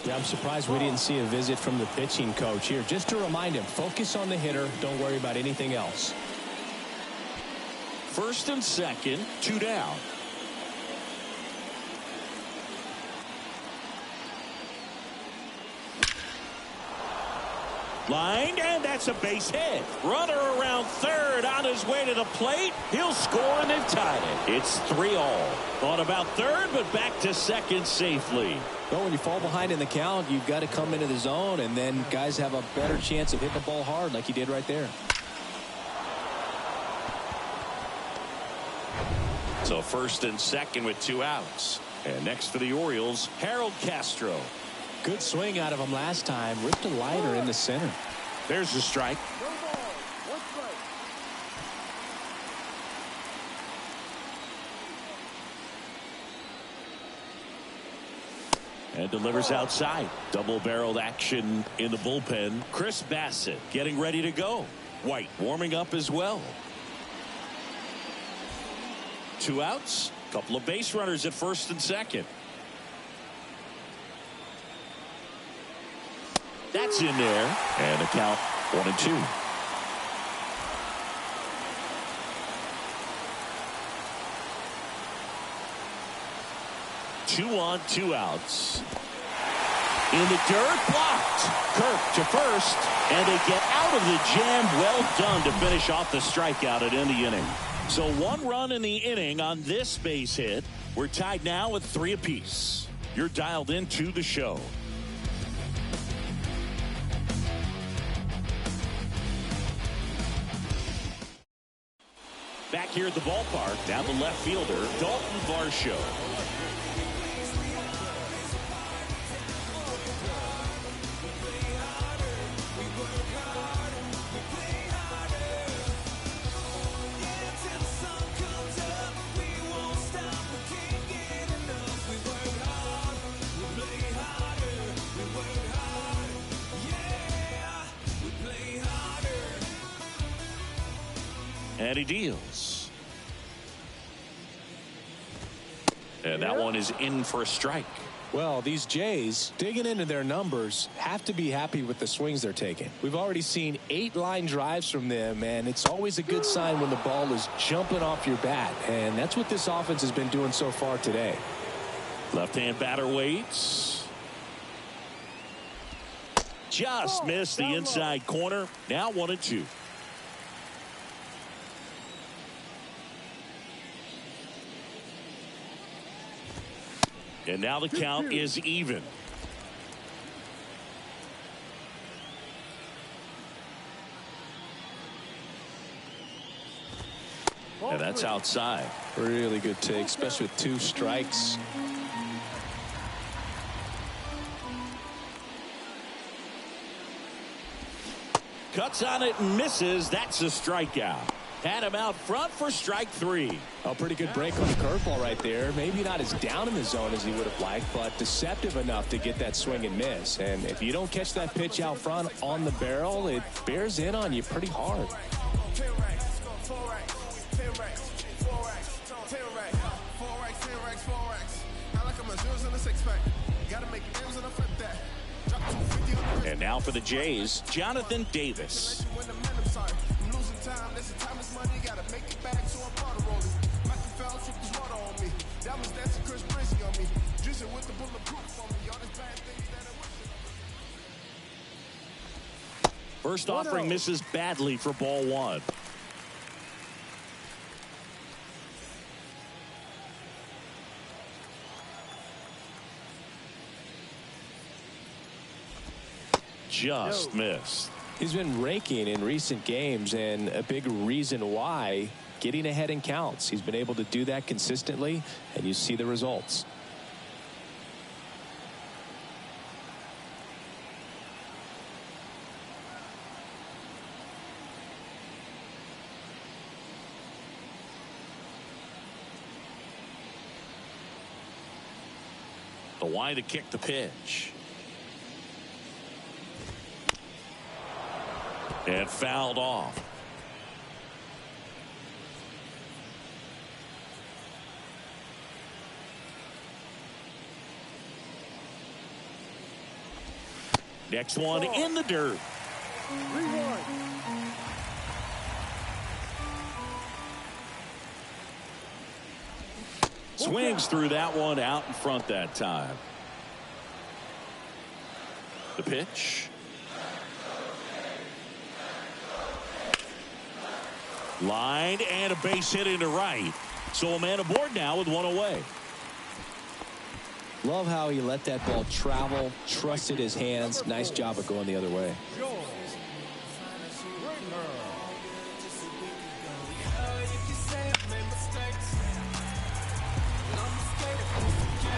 Yeah, I'm surprised we didn't see a visit from the pitching coach here, just to remind him, focus on the hitter, don't worry about anything else.
First and second, 2 down. Lined, and that's a base hit. Runner around third on his way to the plate. He'll score, and they've tied it. It's 3-all. Thought about third, but back to second safely.
Well, when you fall behind in the count, you've got to come into the zone, and then guys have a better chance of hitting the ball hard like he did right there.
So first and second with 2 outs. And next for the Orioles, Harold Castro.
Good swing out of him last time. Ripped a liner in the center.
There's the strike.
No ball. 1 strike.
And delivers outside. Double-barreled action in the bullpen. Chris Bassett getting ready to go. White warming up as well. 2 outs. Couple of base runners at first and second. That's in there. And the count 1-2. Two on, 2 outs. In the dirt, blocked. Kirk to first, and they get out of the jam. Well done to finish off the strikeout and end the inning. So 1 run in the inning on this base hit. We're tied now with 3 apiece. You're dialed into the show. Back here at the ballpark, now the left fielder, Dalton Varsho. And he deals. And that one is in for a strike.
Well, these Jays, digging into their numbers, have to be happy with the swings they're taking. We've already seen 8 line drives from them, and it's always a good sign when the ball is jumping off your bat. And that's what this offense has been doing so far today.
Left-hand batter waits. Just missed the inside corner. Now 1-2. And now the count is even. And that's outside.
Really good take, especially with 2 strikes.
Cuts on it and misses. That's a strikeout. Had him out front for strike 3.
A pretty good break on the curveball right there. Maybe not as down in the zone as he would have liked, but deceptive enough to get that swing and miss. And if you don't catch that pitch out front on the barrel, it bears in on you pretty hard.
And now for the Jays, Jonathan Davis. First offering misses badly for ball 1. Just missed.
He's been raking in recent games, and a big reason why, getting ahead in counts. He's been able to do that consistently, and you see the results.
The wide to kick the pitch. And fouled off. Next one in the dirt.
3-1.
Swings through that one out in front that time. The pitch. Line and a base hit into right. So a man aboard now with 1 away.
Love how he let that ball travel, trusted his hands. Nice job of going the other way.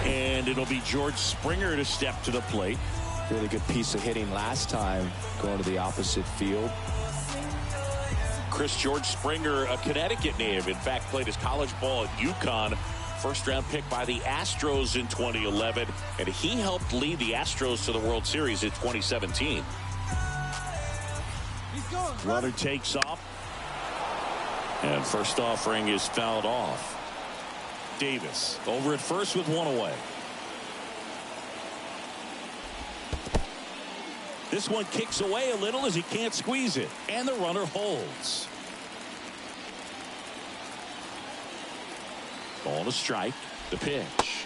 And it'll be George Springer to step to the plate.
Really good piece of hitting last time, going to the opposite field.
George Springer, a Connecticut native, in fact played his college ball at UConn. First round pick by the Astros in 2011, and he helped lead the Astros to the World Series in 2017. Runner takes off, and first offering is fouled off. Davis over at first with 1 away. This one kicks away a little as he can't squeeze it, and the runner holds. Ball to strike. The pitch.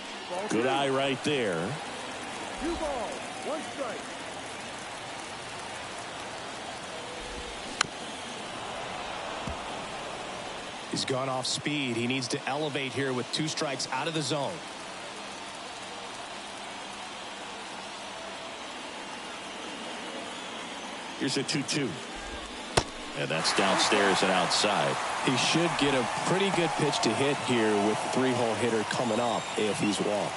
Good eye right there.
2 balls, 1 strike.
He's gone off speed. He needs to elevate here with 2 strikes out of the zone.
Here's a 2-2. And that's downstairs and outside.
He should get a pretty good pitch to hit here with 3-hole hitter coming up if he's walked.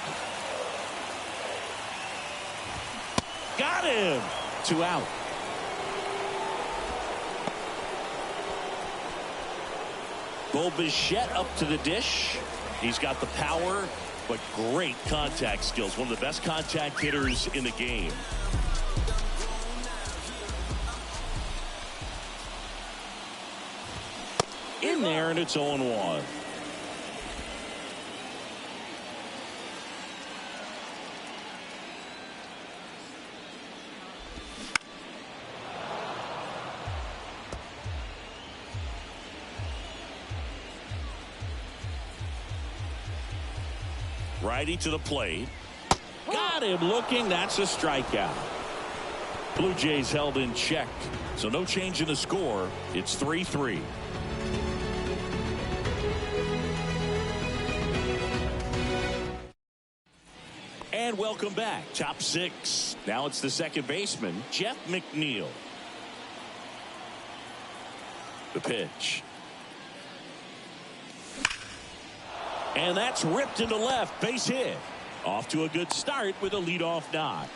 Got him. 2 out. Bo Bichette up to the dish. He's got the power, but great contact skills. One of the best contact hitters in the game. in there, and it's 0-1. Righty to the plate. Got him looking. That's a strikeout. Blue Jays held in check, so no change in the score. It's 3-3. And welcome back. Top six. Now it's the second baseman, Jeff McNeil. The pitch. And that's ripped into left. Base hit. Off to a good start with a leadoff knock.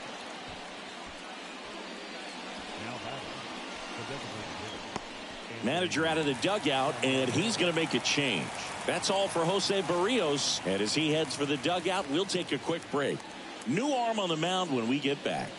Manager out of the dugout, and he's going to make a change. That's all for Jose Barrios. And as he heads for the dugout, we'll take a quick break. New arm on the mound when we get back.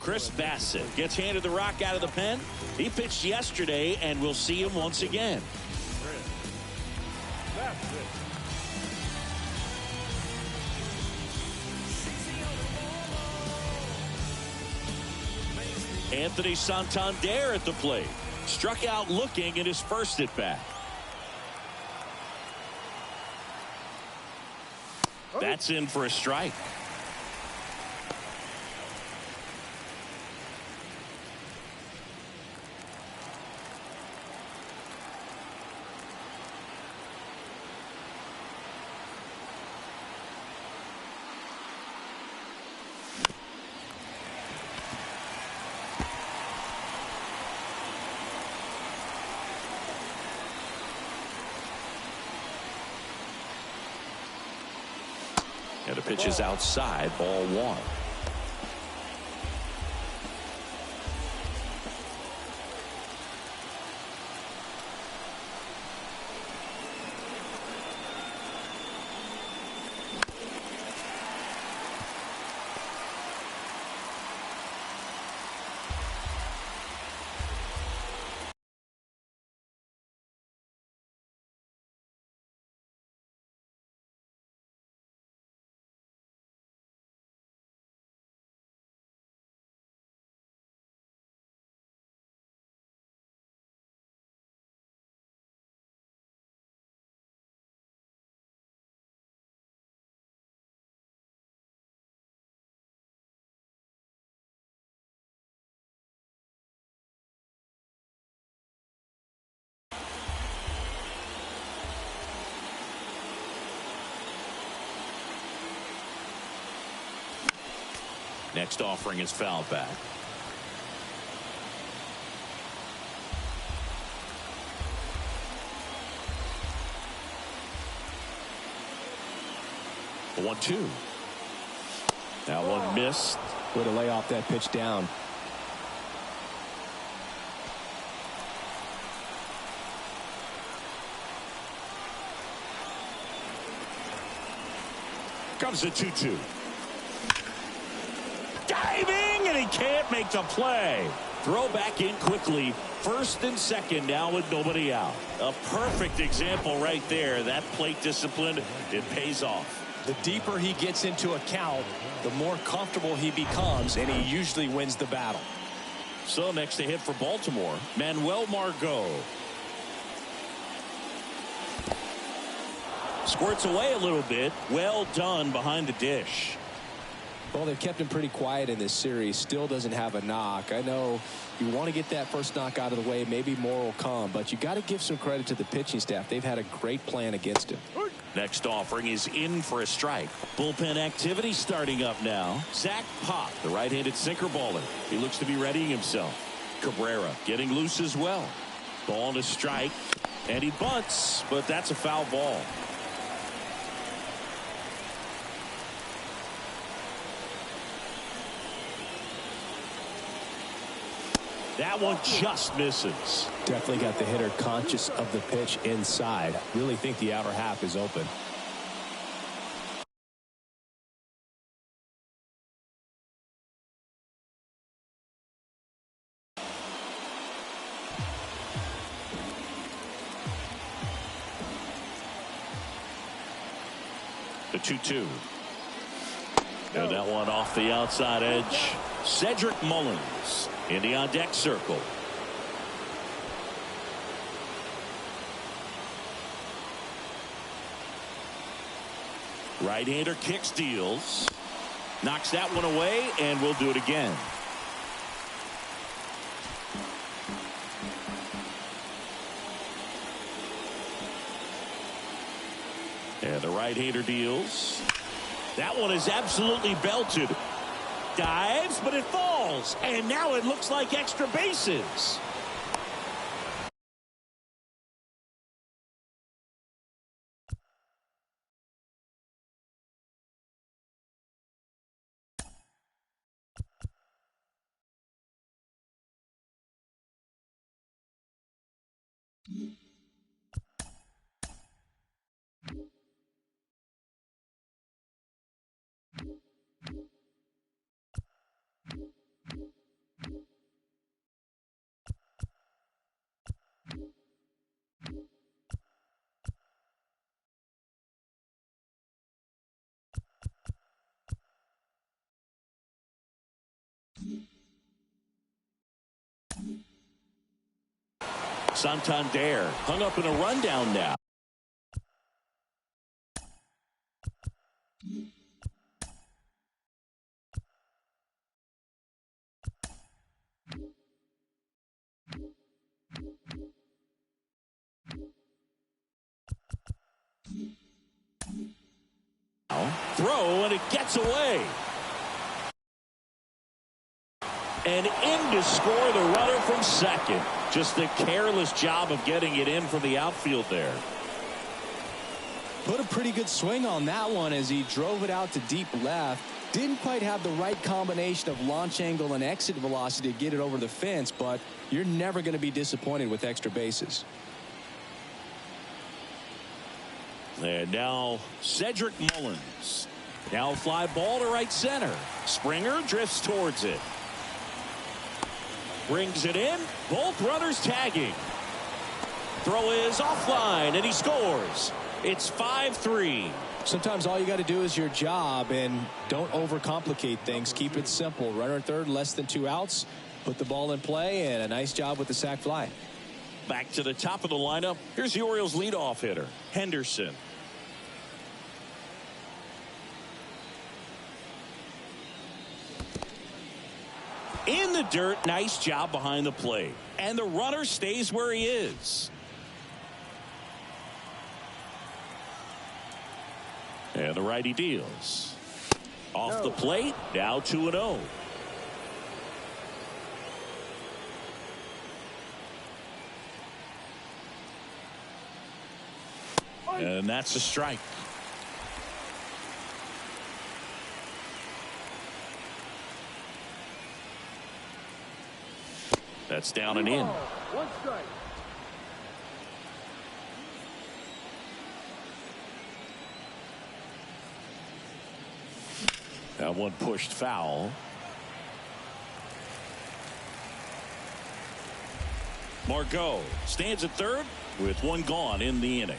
Chris Bassett gets handed the rock out of the pen. He pitched yesterday, and we'll see him once again. Anthony Santander at the plate. Struck out looking in his first at bat. That's in for a strike. And the pitch is outside, ball one. Next offering is foul back. The 1-2. That one missed.
Way to lay off that pitch down.
Comes the 2-2. Diving, and he can't make the play. Throw back in quickly. First and second now with nobody out. A perfect example right there. That plate discipline, it pays off.
The deeper he gets into a count, the more comfortable he becomes, and he usually wins the battle.
So next to hit for Baltimore, Manuel Margot. Squirts away a little bit. Well done behind the dish.
Well, they've kept him pretty quiet in this series. Still doesn't have a knock. I know you want to get that first knock out of the way. Maybe more will come, but you got to give some credit to the pitching staff. They've had a great plan against him.
Next offering is in for a strike. Bullpen activity starting up now. Zach Pop, the right-handed sinker baller. He looks to be readying himself. Cabrera getting loose as well. Ball and a strike, and he bunts, but that's a foul ball. That one just misses.
Definitely got the hitter conscious of the pitch inside. Really think the outer half is open.
The 2-2. And that one off the outside edge. Cedric Mullins in the on-deck circle. Right-hander kicks, deals. Knocks that one away, and we'll do it again. And the right-hander deals. That one is absolutely belted. Dives, but it falls. And now it looks like extra bases. Santander hung up in a rundown now. Throw, and it gets away. And in to score the runner from second. Just a careless job of getting it in from the outfield there.
Put a pretty good swing on that one as he drove it out to deep left. Didn't quite have the right combination of launch angle and exit velocity to get it over the fence, but you're never going to be disappointed with extra bases.
And now Cedric Mullins. Now a fly ball to right center. Springer drifts towards it. Brings it in. Both runners tagging. Throw is offline, and he scores. It's 5-3.
Sometimes all you got to do is your job, and don't overcomplicate things. Keep it simple. Runner at third, less than 2 outs. Put the ball in play, and a nice job with the sac fly.
Back to the top of the lineup. Here's the Orioles leadoff hitter, Henderson. In the dirt, nice job behind the plate. And the runner stays where he is. And the righty deals. Off the plate, now 2-0. And that's a strike. That's down and in.
1 strike.
That one pushed foul. Margot stands at third with 1 gone in the inning.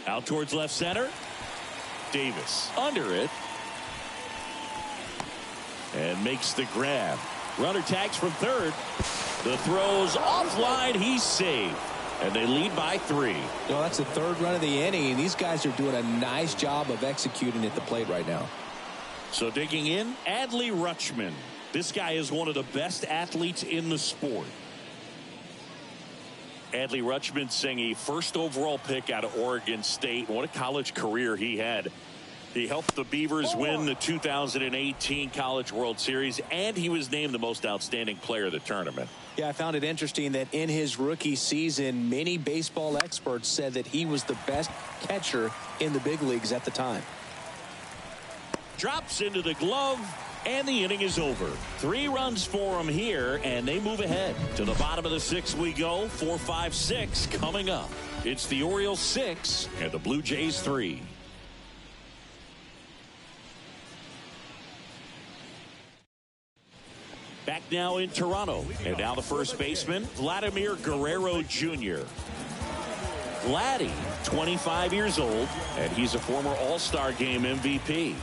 Out towards left center. Davis under it. And makes the grab. Runner tags from third. The throw's offline. He's saved. And they lead by 3.
Well, that's the 3rd run of the inning, and these guys are doing a nice job of executing at the plate right now.
So digging in, Adley Rutschman. This guy is one of the best athletes in the sport. Adley Rutschman saying a first overall pick out of Oregon State. What a college career he had. He helped the Beavers win the 2018 College World Series, and he was named the most outstanding player of the tournament.
Yeah, I found it interesting that in his rookie season, many baseball experts said that he was the best catcher in the big leagues at the time.
Drops into the glove, and the inning is over. 3 runs for him here, and they move ahead. To the bottom of the 6th we go. 4, 5, 6 coming up. It's the Orioles 6 and the Blue Jays 3. Back now in Toronto, and now the first baseman, Vladimir Guerrero Jr. Vladdy, 25 years old, and he's a former All-Star Game MVP.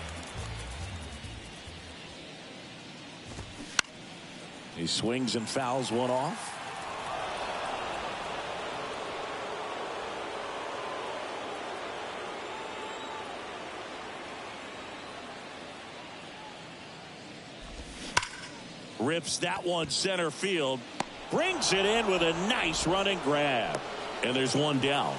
He swings and fouls one off. Rips that one center field. Brings it in with a nice running grab. And there's 1 down.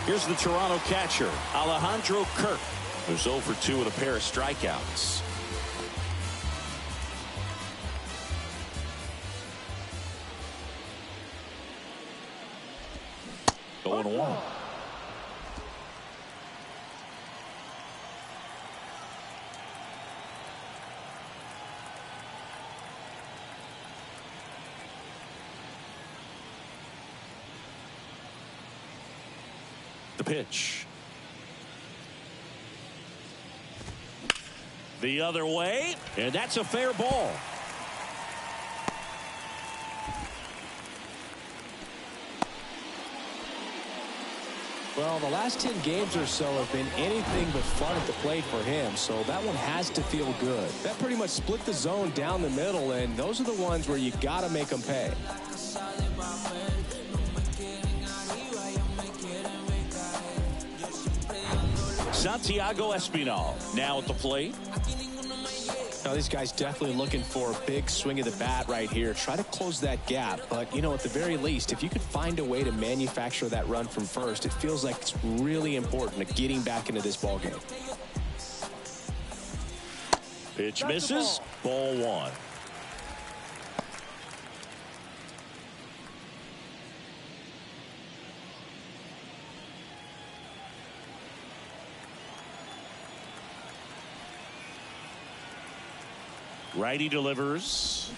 Here's the Toronto catcher, Alejandro Kirk, who's 0 for 2 with a pair of strikeouts. Going 1. The pitch. The other way, and that's a fair ball.
Well, the last 10 games or so have been anything but fun at the plate for him, so that one has to feel good. That pretty much split the zone down the middle, and those are the ones where you got to make them pay.
Santiago Espinal now at the plate.
Now, these guys definitely looking for a big swing of the bat right here. Try to close that gap. But, you know, at the very least, if you could find a way to manufacture that run from first, it feels like it's really important to getting back into this ballgame.
Pitch misses. Ball one. Righty delivers.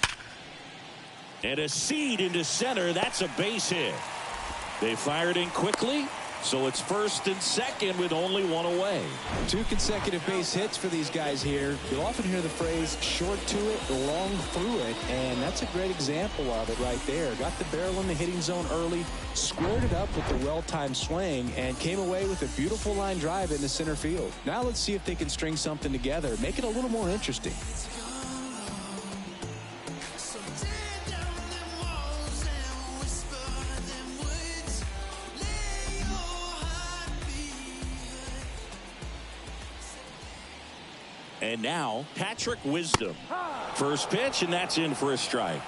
And a seed into center. That's a base hit. They fired in quickly, so it's first and second with only one away.
2 consecutive base hits for these guys here. You'll often hear the phrase short to it, long through it, and that's a great example of it right there. Got the barrel in the hitting zone early, squared it up with the well-timed swing, and came away with a beautiful line drive into center field. Now let's see if they can string something together, make it a little more interesting.
And now, Patrick Wisdom. First pitch, and that's in for a strike.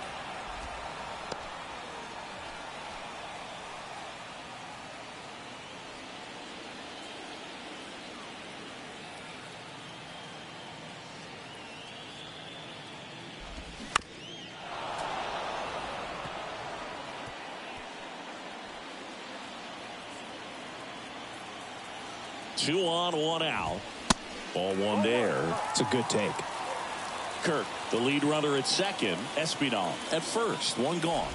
Two on, one out. Ball one there.
It's a good take.
Kirk, the lead runner at second. Espinal at first. One gone.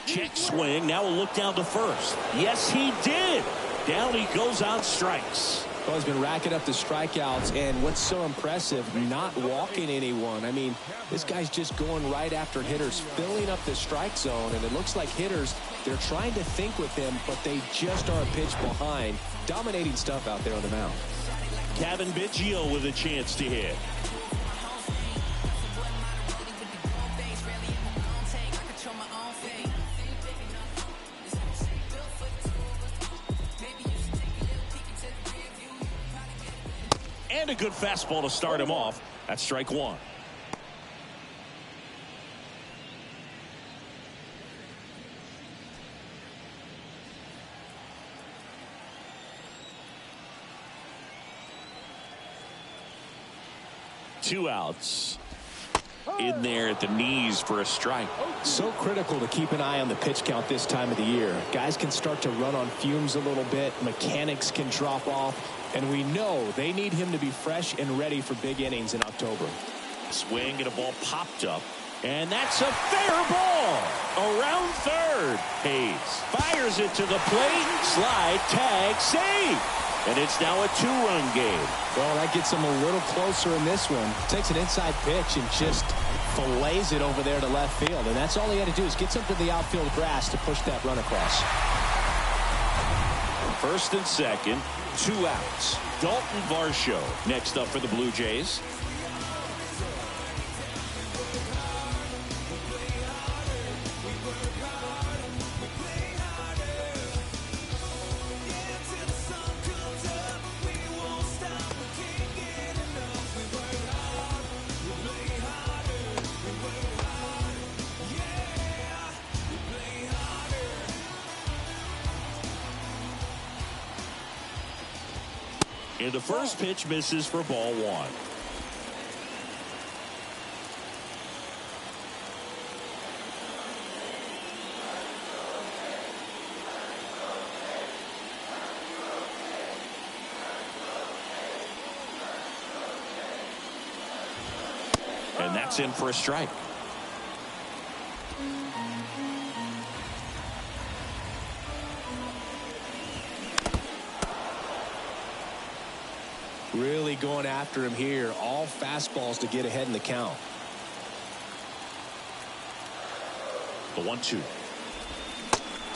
Check swing. Now a look down to first. Yes, he did. Down he goes on strikes.
Well, he's been racking up the strikeouts, and what's so impressive, not walking anyone. I mean, this guy's just going right after hitters, filling up the strike zone, and it looks like hitters, they're trying to think with him, but they just are a pitch behind. Dominating stuff out there on the mound.
Kevin Biggio with a chance to hit. And a good fastball to start him off. That's strike one. Two outs. In there at the knees for a strike.
So critical to keep an eye on the pitch count this time of the year. Guys can start to run on fumes a little bit. Mechanics can drop off. And we know they need him to be fresh and ready for big innings in October.
Swing and a ball popped up. And that's a fair ball. Around third. Hayes fires it to the plate. Slide, tag, save. And it's now a 2-run game.
Well, that gets him a little closer in this one. Takes an inside pitch and just fillets it over there to left field. And that's all he had to do is get something to the outfield grass to push that run across.
First and second, 2 outs. Dalton Varsho next up for the Blue Jays. And the first pitch misses for ball one. And that's in for a strike.
Really going after him here. All fastballs to get ahead in the count.
The 1-2.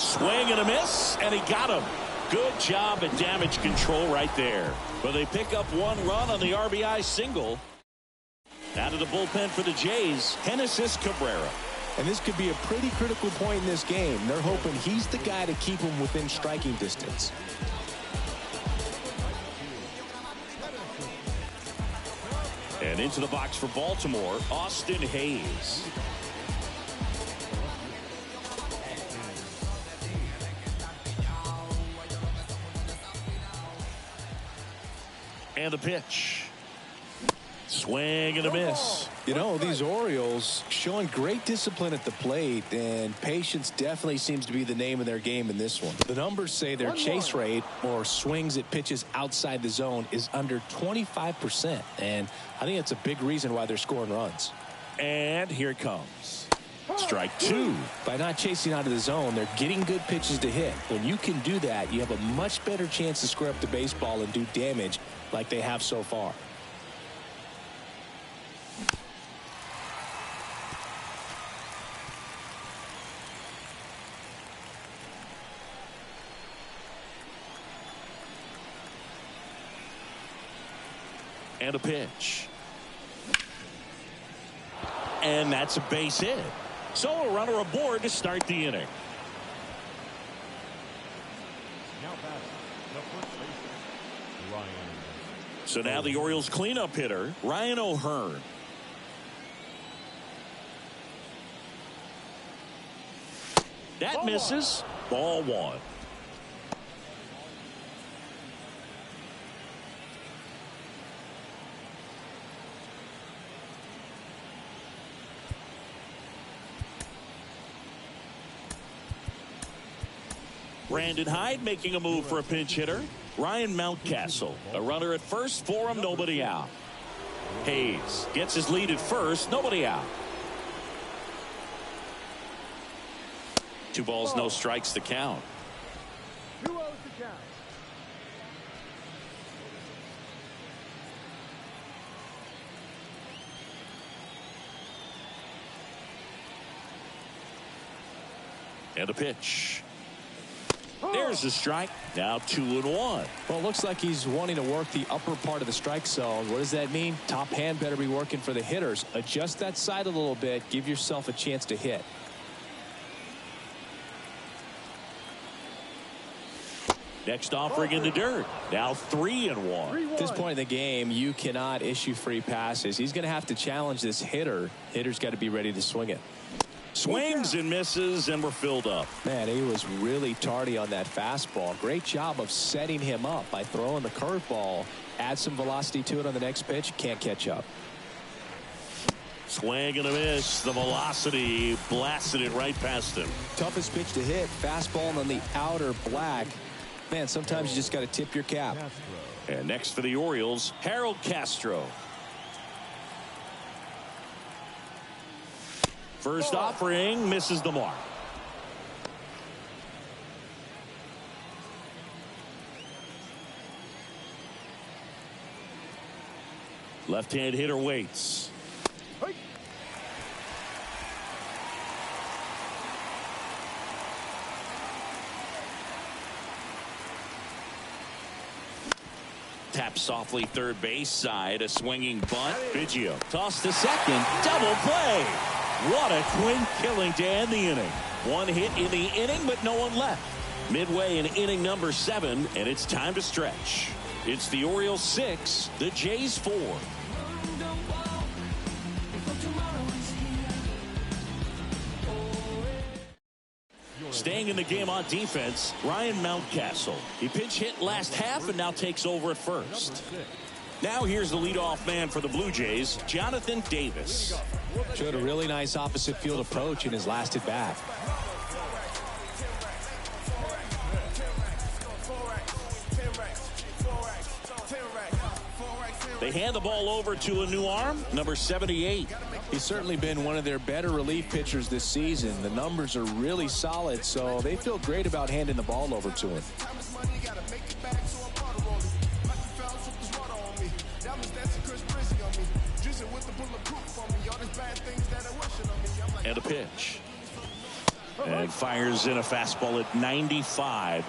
Swing and a miss, and he got him. Good job at damage control right there. But they pick up one run on the RBI single. Out of the bullpen for the Jays, Genesis Cabrera.
And this could be a pretty critical point in this game. They're hoping he's the guy to keep them within striking distance.
And into the box for Baltimore, Austin Hayes. And the pitch. Swing and a miss.
You know, these Orioles showing great discipline at the plate, and patience definitely seems to be the name of their game in this one. The numbers say their chase rate, or swings at pitches outside the zone, is under 25%. And I think that's a big reason why they're scoring runs.
And here it comes. Strike two.
By not chasing out of the zone, they're getting good pitches to hit. When you can do that, you have a much better chance to square up the baseball and do damage like they have so far.
And a pitch. And that's a base hit. So a runner aboard to start the inning.
Now batting, the first baseman, Ryan.
So now the Orioles cleanup hitter, Ryan O'Hearn. That misses. Ball one. Brandon Hyde making a move for a pinch hitter. Ryan Mountcastle, a runner at first for him, nobody out. Hayes gets his lead at first, nobody out. 2 balls, no strikes to count.
2 outs to count.
And a pitch. There's the strike. Now 2-1.
Well, it looks like he's wanting to work the upper part of the strike zone. What does that mean? Top hand better be working for the hitters. Adjust that side a little bit. Give yourself a chance to hit.
Next offering in the dirt. Now 3-1.
At this point in the game, you cannot issue free passes. He's going to have to challenge this hitter. Hitter's got to be ready to swing it.
Swings and misses, and we're filled up.
Man, he was really tardy on that fastball. Great job of setting him up by throwing the curveball. Add some velocity to it on the next pitch. Can't catch up.
Swing and a miss. The velocity blasted it right past him.
Toughest pitch to hit. Fastball on the outer black. Man, sometimes you just got to tip your cap.
And next for the Orioles, Harold Castro. First offering misses the mark. Left-hand hitter waits. Tap softly third base side. A swinging bunt. Biggio tossed to second. Double play. What a twin killing to end the inning. One hit in the inning, but no one left. Midway in inning number 7, and it's time to stretch. It's the Orioles 6, the Jays 4. Staying in the game on defense, Ryan Mountcastle. He pinch hit last half and now takes over at first. Now here's the leadoff man for the Blue Jays, Jonathan Davis.
Showed a really nice opposite field approach in his last at bat.
They hand the ball over to a new arm, number 78.
He's certainly been one of their better relief pitchers this season. The numbers are really solid, so they feel great about handing the ball over to him.
And a pitch. And fires in a fastball at 95.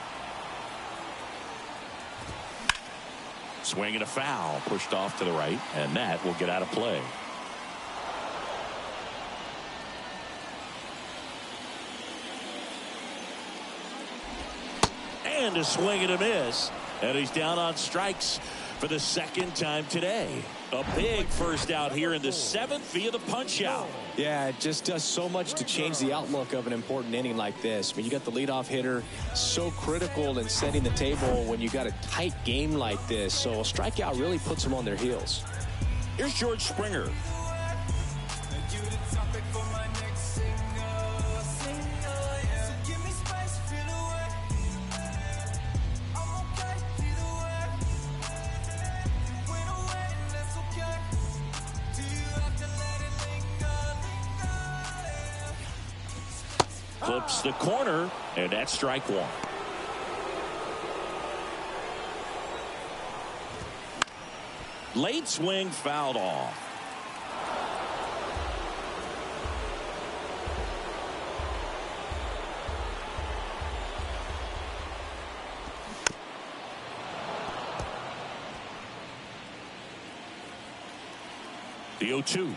Swing and a foul, pushed off to the right, and that will get out of play. And a swing and a miss, and he's down on strikes for the second time today. A big first out here in the 7th via the punch out.
Yeah, it just does so much to change the outlook of an important inning like this. I mean, you got the leadoff hitter, so critical in setting the table when you got a tight game like this. So a strikeout really puts them on their heels.
Here's George Springer. Clips the corner, and that's strike one. Late swing fouled off. The 0-2.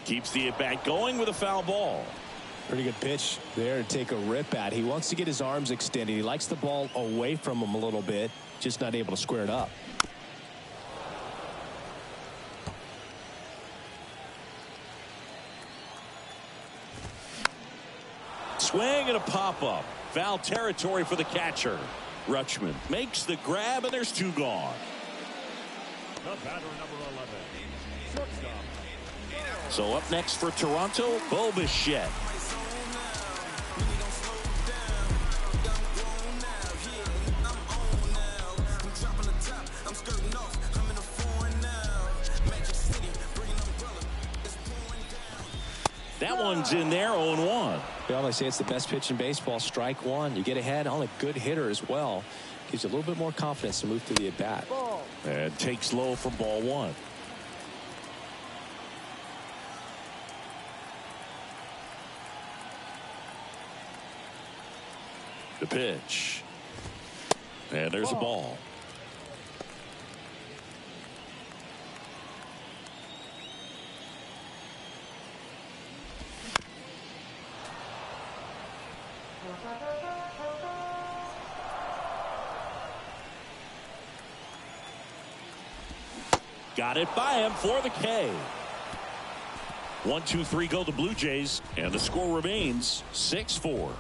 Keeps the at-bat going with a foul ball.
Pretty good pitch there to take a rip at. He wants to get his arms extended. He likes the ball away from him a little bit, just not able to square it up.
Swing and a pop-up. Foul territory for the catcher. Rutschman makes the grab, and there's two gone.
The batter, number 11, shortstop.
So up next for Toronto, Bo Bichette. That one's in there, 0-1.
They always say it's the best pitch in baseball, strike one. You get ahead on a good hitter as well. Gives you a little bit more confidence to move through the at-bat.
And takes low for ball one. The pitch. And there's a ball. Got it by him for the K. 1-2-3 go the Blue Jays, and the score remains 6-4.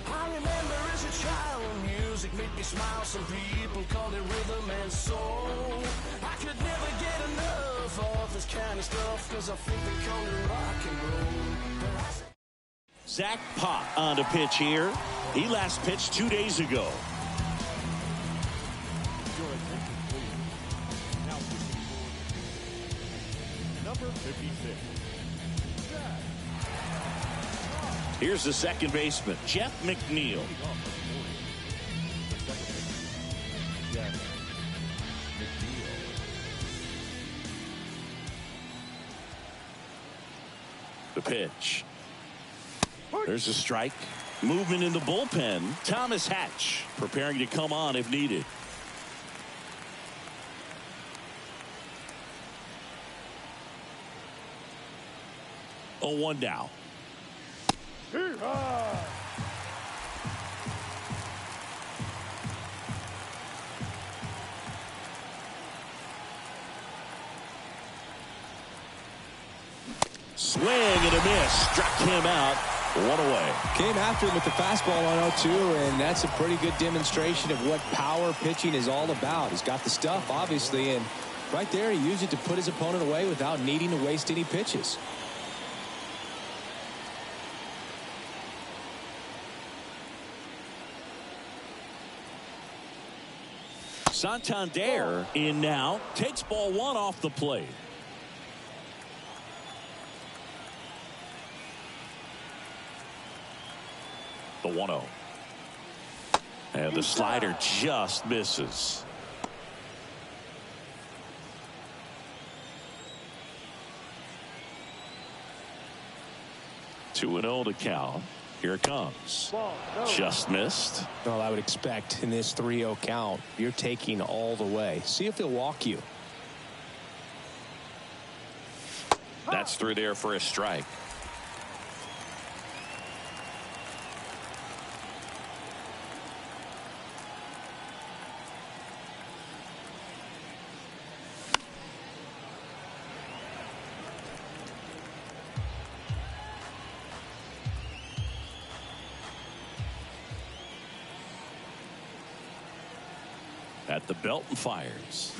I remember as a child when music made me smile. Some people called it rhythm and soul. I could never get enough of this kind of stuff, cause I think they call it rock and roll.
Zach Pop on the pitch here. He last pitched 2 days ago.
Your attention, please. Now pitching for number 56.
Here's the second baseman, Jeff McNeil. The pitch. There's a strike. Movement in the bullpen. Thomas Hatch preparing to come on if needed. Oh, 1 down. Swing and a miss. Struck him out. One away.
Came after him with the fastball on 0-2, and that's a pretty good demonstration of what power pitching is all about. He's got the stuff, obviously, and right there he used it to put his opponent away without needing to waste any pitches.
Santander in now. Takes ball one off the plate. The 1-0. And the slider just misses. 2-0 to count. Here it comes.
Ball, no.
Just missed.
Well, I would expect in this 3-0 count, you're taking all the way. See if he'll walk you.
That's through there for a strike. At the belt and fires.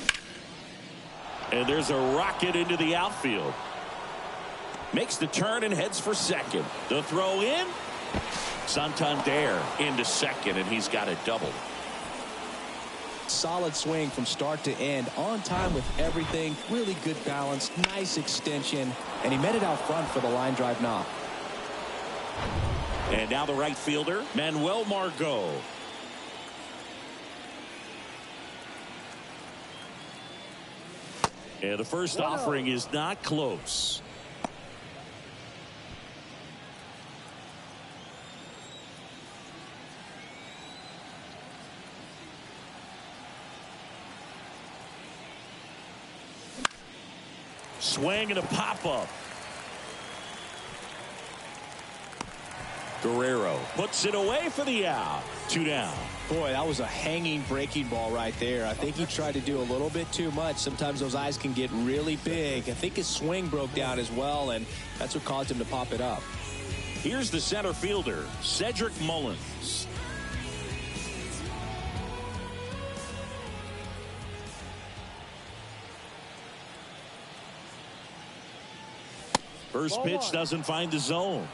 And there's a rocket into the outfield. Makes the turn and heads for second. The throw in. Santander into second, and he's got a double.
Solid swing from start to end. On time with everything. Really good balance. Nice extension. And he met it out front for the line drive knock.
And now the right fielder, Manuel Margot. And the first offering is not close. Swing and a pop-up. Guerrero puts it away for the out. 2 down.
Boy, that was a hanging breaking ball right there. I think he tried to do a little bit too much. Sometimes those eyes can get really big. I think his swing broke down as well, and that's what caused him to pop it up.
Here's the center fielder, Cedric Mullins. First pitch doesn't find the zone.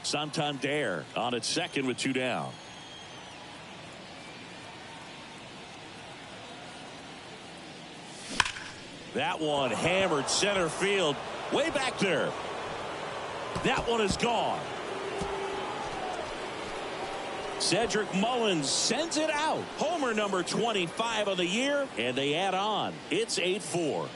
Santander on at second with 2 down. That one hammered center field. Way back there. That one is gone. Cedric Mullins sends it out. Homer number 25 of the year, and they add on. It's 8-4.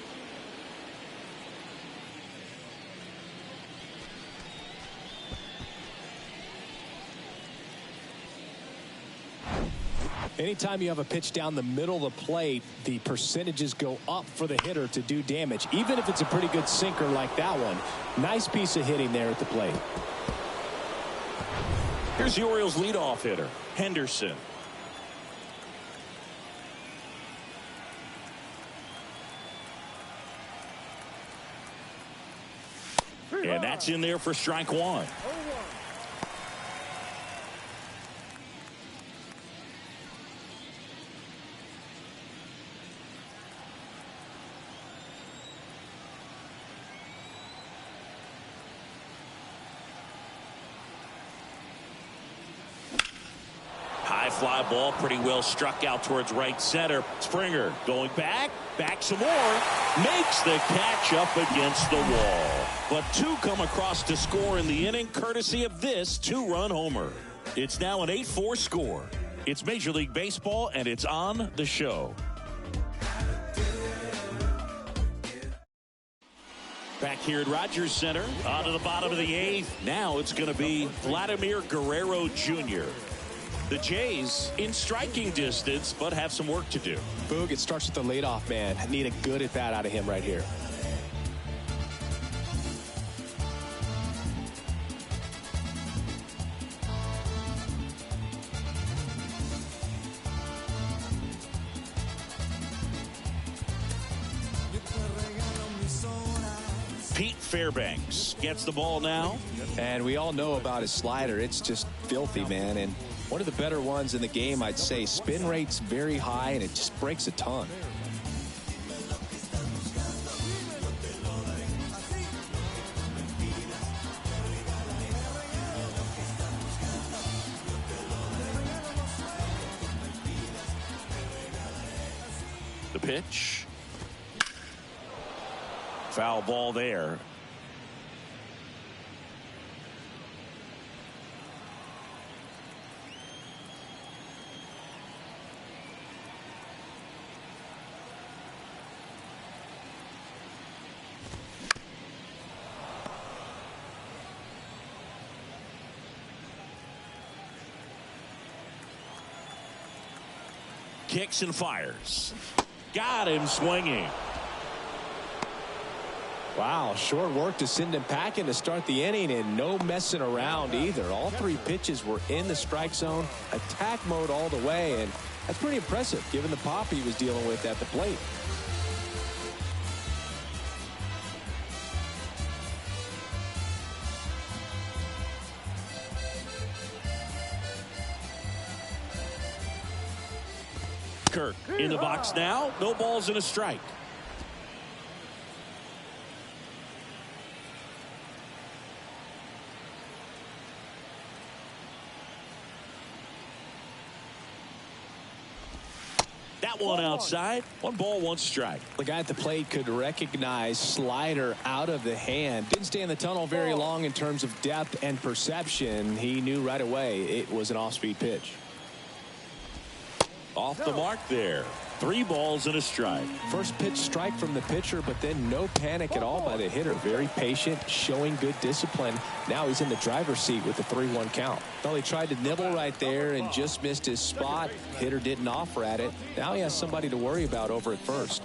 Anytime you have a pitch down the middle of the plate, the percentages go up for the hitter to do damage, even if it's a pretty good sinker like that one. Nice piece of hitting there at the plate.
Here's the Orioles leadoff hitter, Henderson. And that's in there for strike 1. High fly ball, pretty well struck out towards right center. Springer going back some more, makes the catch up against the wall. But 2 come across to score in the inning, courtesy of this 2-run homer. It's now an 8-4 score. It's Major League Baseball, and it's on the show. Back here at Rogers Center, on to the bottom of the 8th. Now it's going to be Vladimir Guerrero Jr. The Jays in striking distance, but have some work to do.
Boog, it starts with the leadoff man. I need a good at bat out of him right here.
Pete Fairbanks gets the ball now.
And we all know about his slider. It's just filthy, man. And one of the better ones in the game, I'd say. Spin rate's very high, and it just breaks a ton.
The pitch. Foul ball there. kicks and fires. Got him swinging.
Wow, short work to send him packing to start the inning, and no messing around either. All three pitches were in the strike zone, attack mode all the way, and that's pretty impressive given the pop he was dealing with at the plate.
Kirk in the box now. No balls and a strike. That one outside. 1 ball, 1 strike.
The guy at the plate could recognize slider out of the hand. Didn't stay in the tunnel very long in terms of depth and perception. He knew right away it was an off-speed pitch.
Off the mark there. 3 balls and a strike.
First pitch strike from the pitcher, but then no panic at all by the hitter. Very patient, showing good discipline. Now he's in the driver's seat with the 3-1 count. Well, he tried to nibble right there and just missed his spot. Hitter didn't offer at it. Now he has somebody to worry about over at first.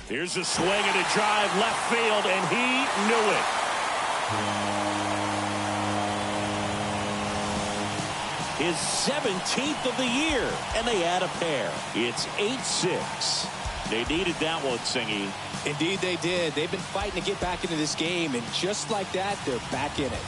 Here's a swing and a drive left field, and he knew it. His 17th of the year, and they add a pair. It's 8-6. They needed that one, Singy.
Indeed they did. They've been fighting to get back into this game, and just like that, they're back in it.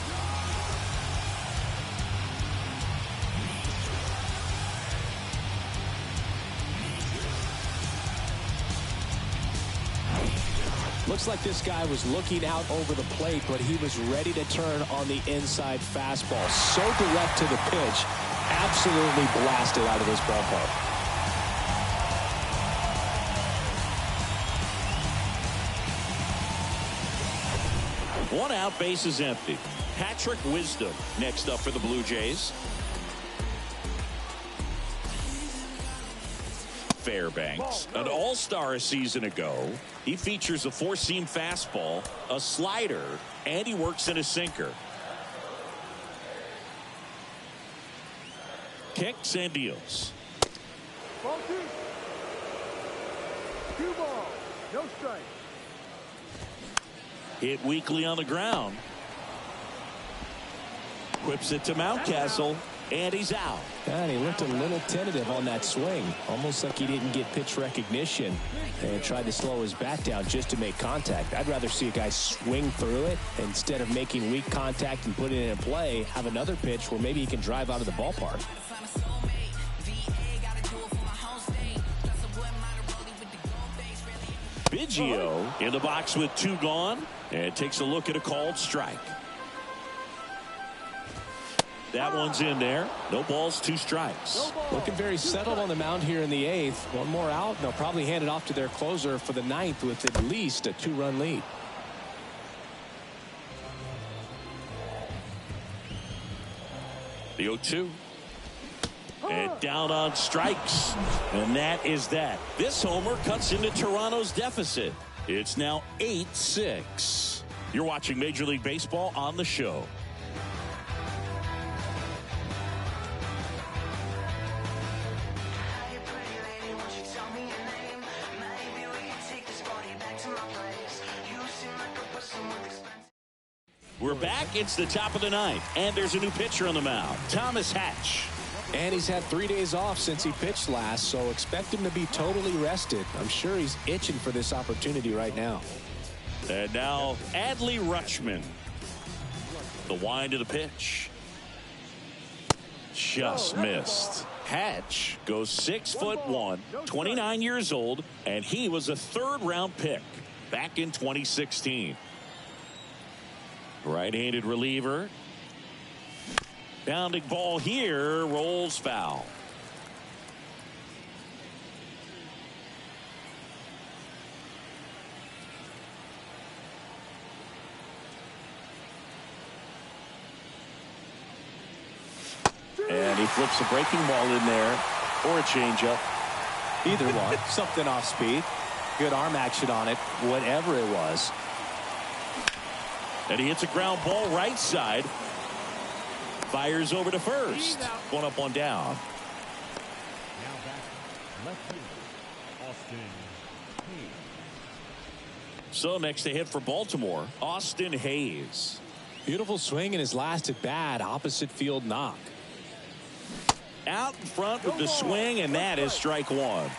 Looks like this guy was looking out over the plate, but he was ready to turn on the inside fastball. So direct to the pitch. Absolutely blasted out of this ballpark.
One out, base is empty. Patrick Wisdom next up for the Blue Jays. Fairbanks, an all-star a season ago. He features a 4-seam fastball, a slider, and he works in a sinker. Kicks and deals.
Ball 2. 2 balls, no strike.
Hit weakly on the ground. Whips it to Mountcastle, and he's out.
And he looked a little tentative on that swing, almost like he didn't get pitch recognition and tried to slow his bat down just to make contact. I'd rather see a guy swing through it instead of making weak contact and putting it in play. Have another pitch where maybe he can drive out of the ballpark.
Biggio in the box with 2 gone, and takes a look at a called strike. That one's in there. No balls, 2 strikes.
Looking very settled on the mound here in the 8th. 1 more out, and they'll probably hand it off to their closer for the 9th with at least a 2-run lead.
The 0-2. And down on strikes. And that is that. This homer cuts into Toronto's deficit. It's now 8-6. You're watching Major League Baseball on the show. We're back. It's the top of the 9th, and there's a new pitcher on the mound, Thomas Hatch.
And he's had 3 days off since he pitched last, so expect him to be totally rested. I'm sure he's itching for this opportunity right now.
And now Adley Rutschman. The wind of the pitch. Just missed. Hatch goes 6'1", 29 years old, and he was a 3rd-round pick back in 2016. Right-handed reliever. Bounding ball here, rolls foul. And he flips a breaking ball in there. or a changeup.
Either one. Something off speed. Good arm action on it, whatever it was.
And he hits a ground ball right side. Fires over to first. One up, one down.
Now back left field, Austin Hayes.
So next to hit for Baltimore, Austin Hayes.
Beautiful swing in his last at bat. Opposite field knock.
Out in front with the swing, and that is strike one.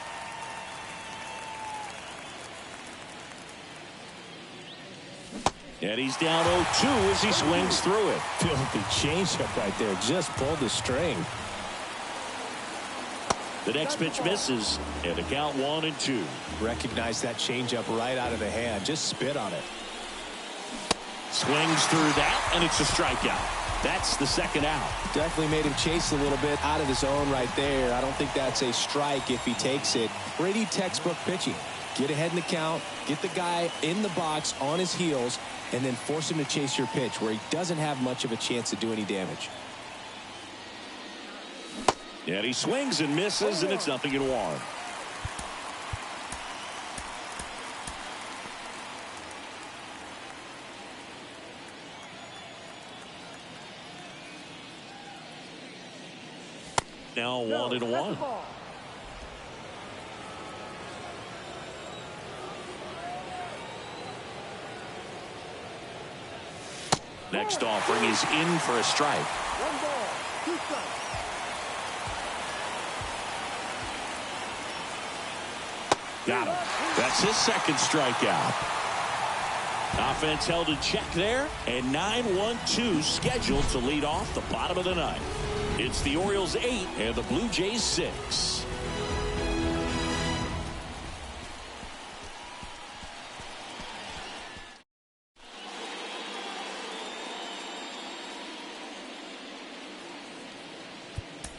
And he's down 0-2 as he swings through it.
Filthy changeup right there. Just pulled the string.
The next pitch misses, and the count 1-2.
Recognize that changeup right out of the hand. Just spit on it.
Swings through that, and it's a strikeout. That's the second out.
Definitely made him chase a little bit out of his zone right there. I don't think that's a strike if he takes it. Pretty textbook pitching. Get ahead in the count, get the guy in the box on his heels, and then force him to chase your pitch where he doesn't have much of a chance to do any damage.
And he swings and misses, and it's 0-1. Now 1-1. Next offering is in for a strike.
1 ball, 2 strikes.
Got him. That's his second strikeout. Offense held in check there, and 9-1-2 scheduled to lead off the bottom of the ninth. It's the Orioles 8 and the Blue Jays 6.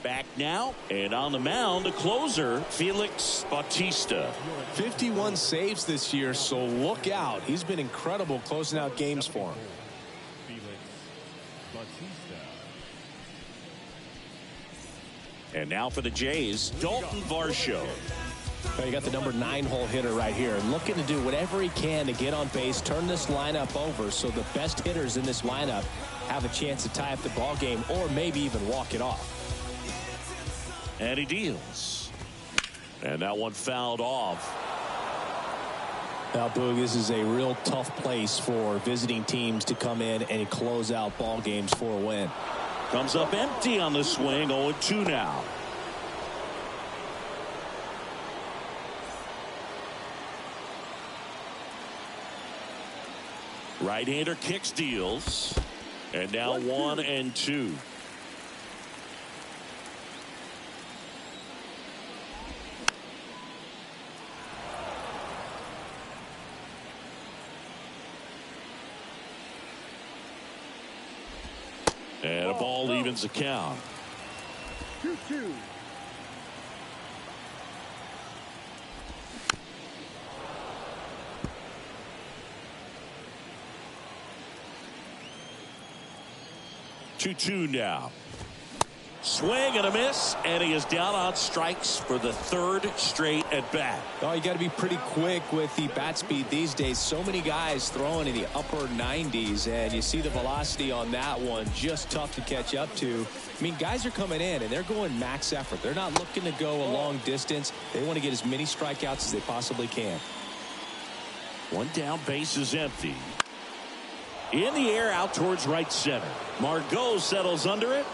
Back now, and on the mound, the closer, Felix Bautista.
51 saves this year, so look out. He's been incredible closing out games for him.
Felix Bautista.
And now for the Jays, Dalton Varsho.
You got the number 9 hole hitter right here, looking to do whatever he can to get on base, turn this lineup over so the best hitters in this lineup have a chance to tie up the ball game or maybe even walk it off.
And he deals. And that one fouled off.
Now, Boog, this is a real tough place for visiting teams to come in and close out ball games for a win.
Comes up empty on the swing, 0-2 now. Right-hander kicks, deals. And now 1-2. And a ball evens the count.
2-2.
Two now. Swing and a miss, and he is down on strikes for the third straight at bat.
Oh, you got to be pretty quick with the bat speed these days. So many guys throwing in the upper 90s, and you see the velocity on that one. Just tough to catch up to. I mean, guys are coming in, and they're going max effort. They're not looking to go a long distance. They want to get as many strikeouts as they possibly can.
One down, base is empty. In the air, out towards right center. Margot settles under it.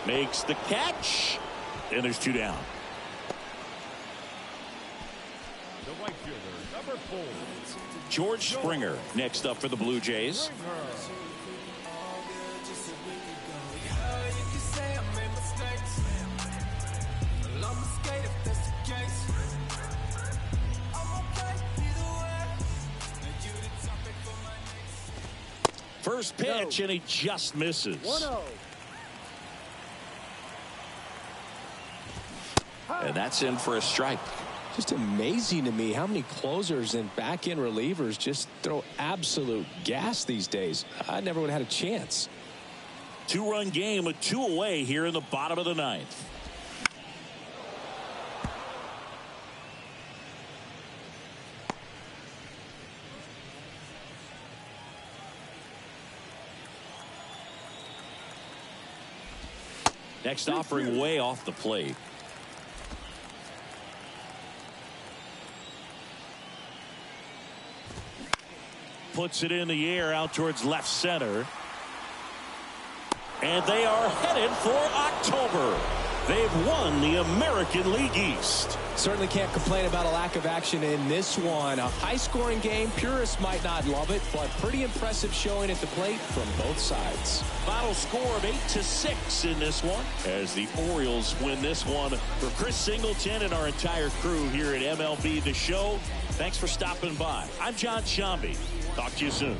Makes the catch, and there's 2 down.
The right fielder, number 4.
George Springer next up for the Blue Jays. First pitch, and he just misses.
1-0.
And that's in for a strike.
Just amazing to me how many closers and back-end relievers just throw absolute gas these days. I never would have had a chance.
2-run game with 2 away here in the bottom of the ninth. Next offering way off the plate. Puts it in the air out towards left center. And they are headed for October. They've won the American League East.
Certainly can't complain about a lack of action in this one. A high-scoring game. Purists might not love it, but pretty impressive showing at the plate from both sides.
Final score of 8-6 in this one as the Orioles win this one. For Chris Singleton and our entire crew here at MLB The Show, thanks for stopping by. I'm John Shambi. Talk to you soon.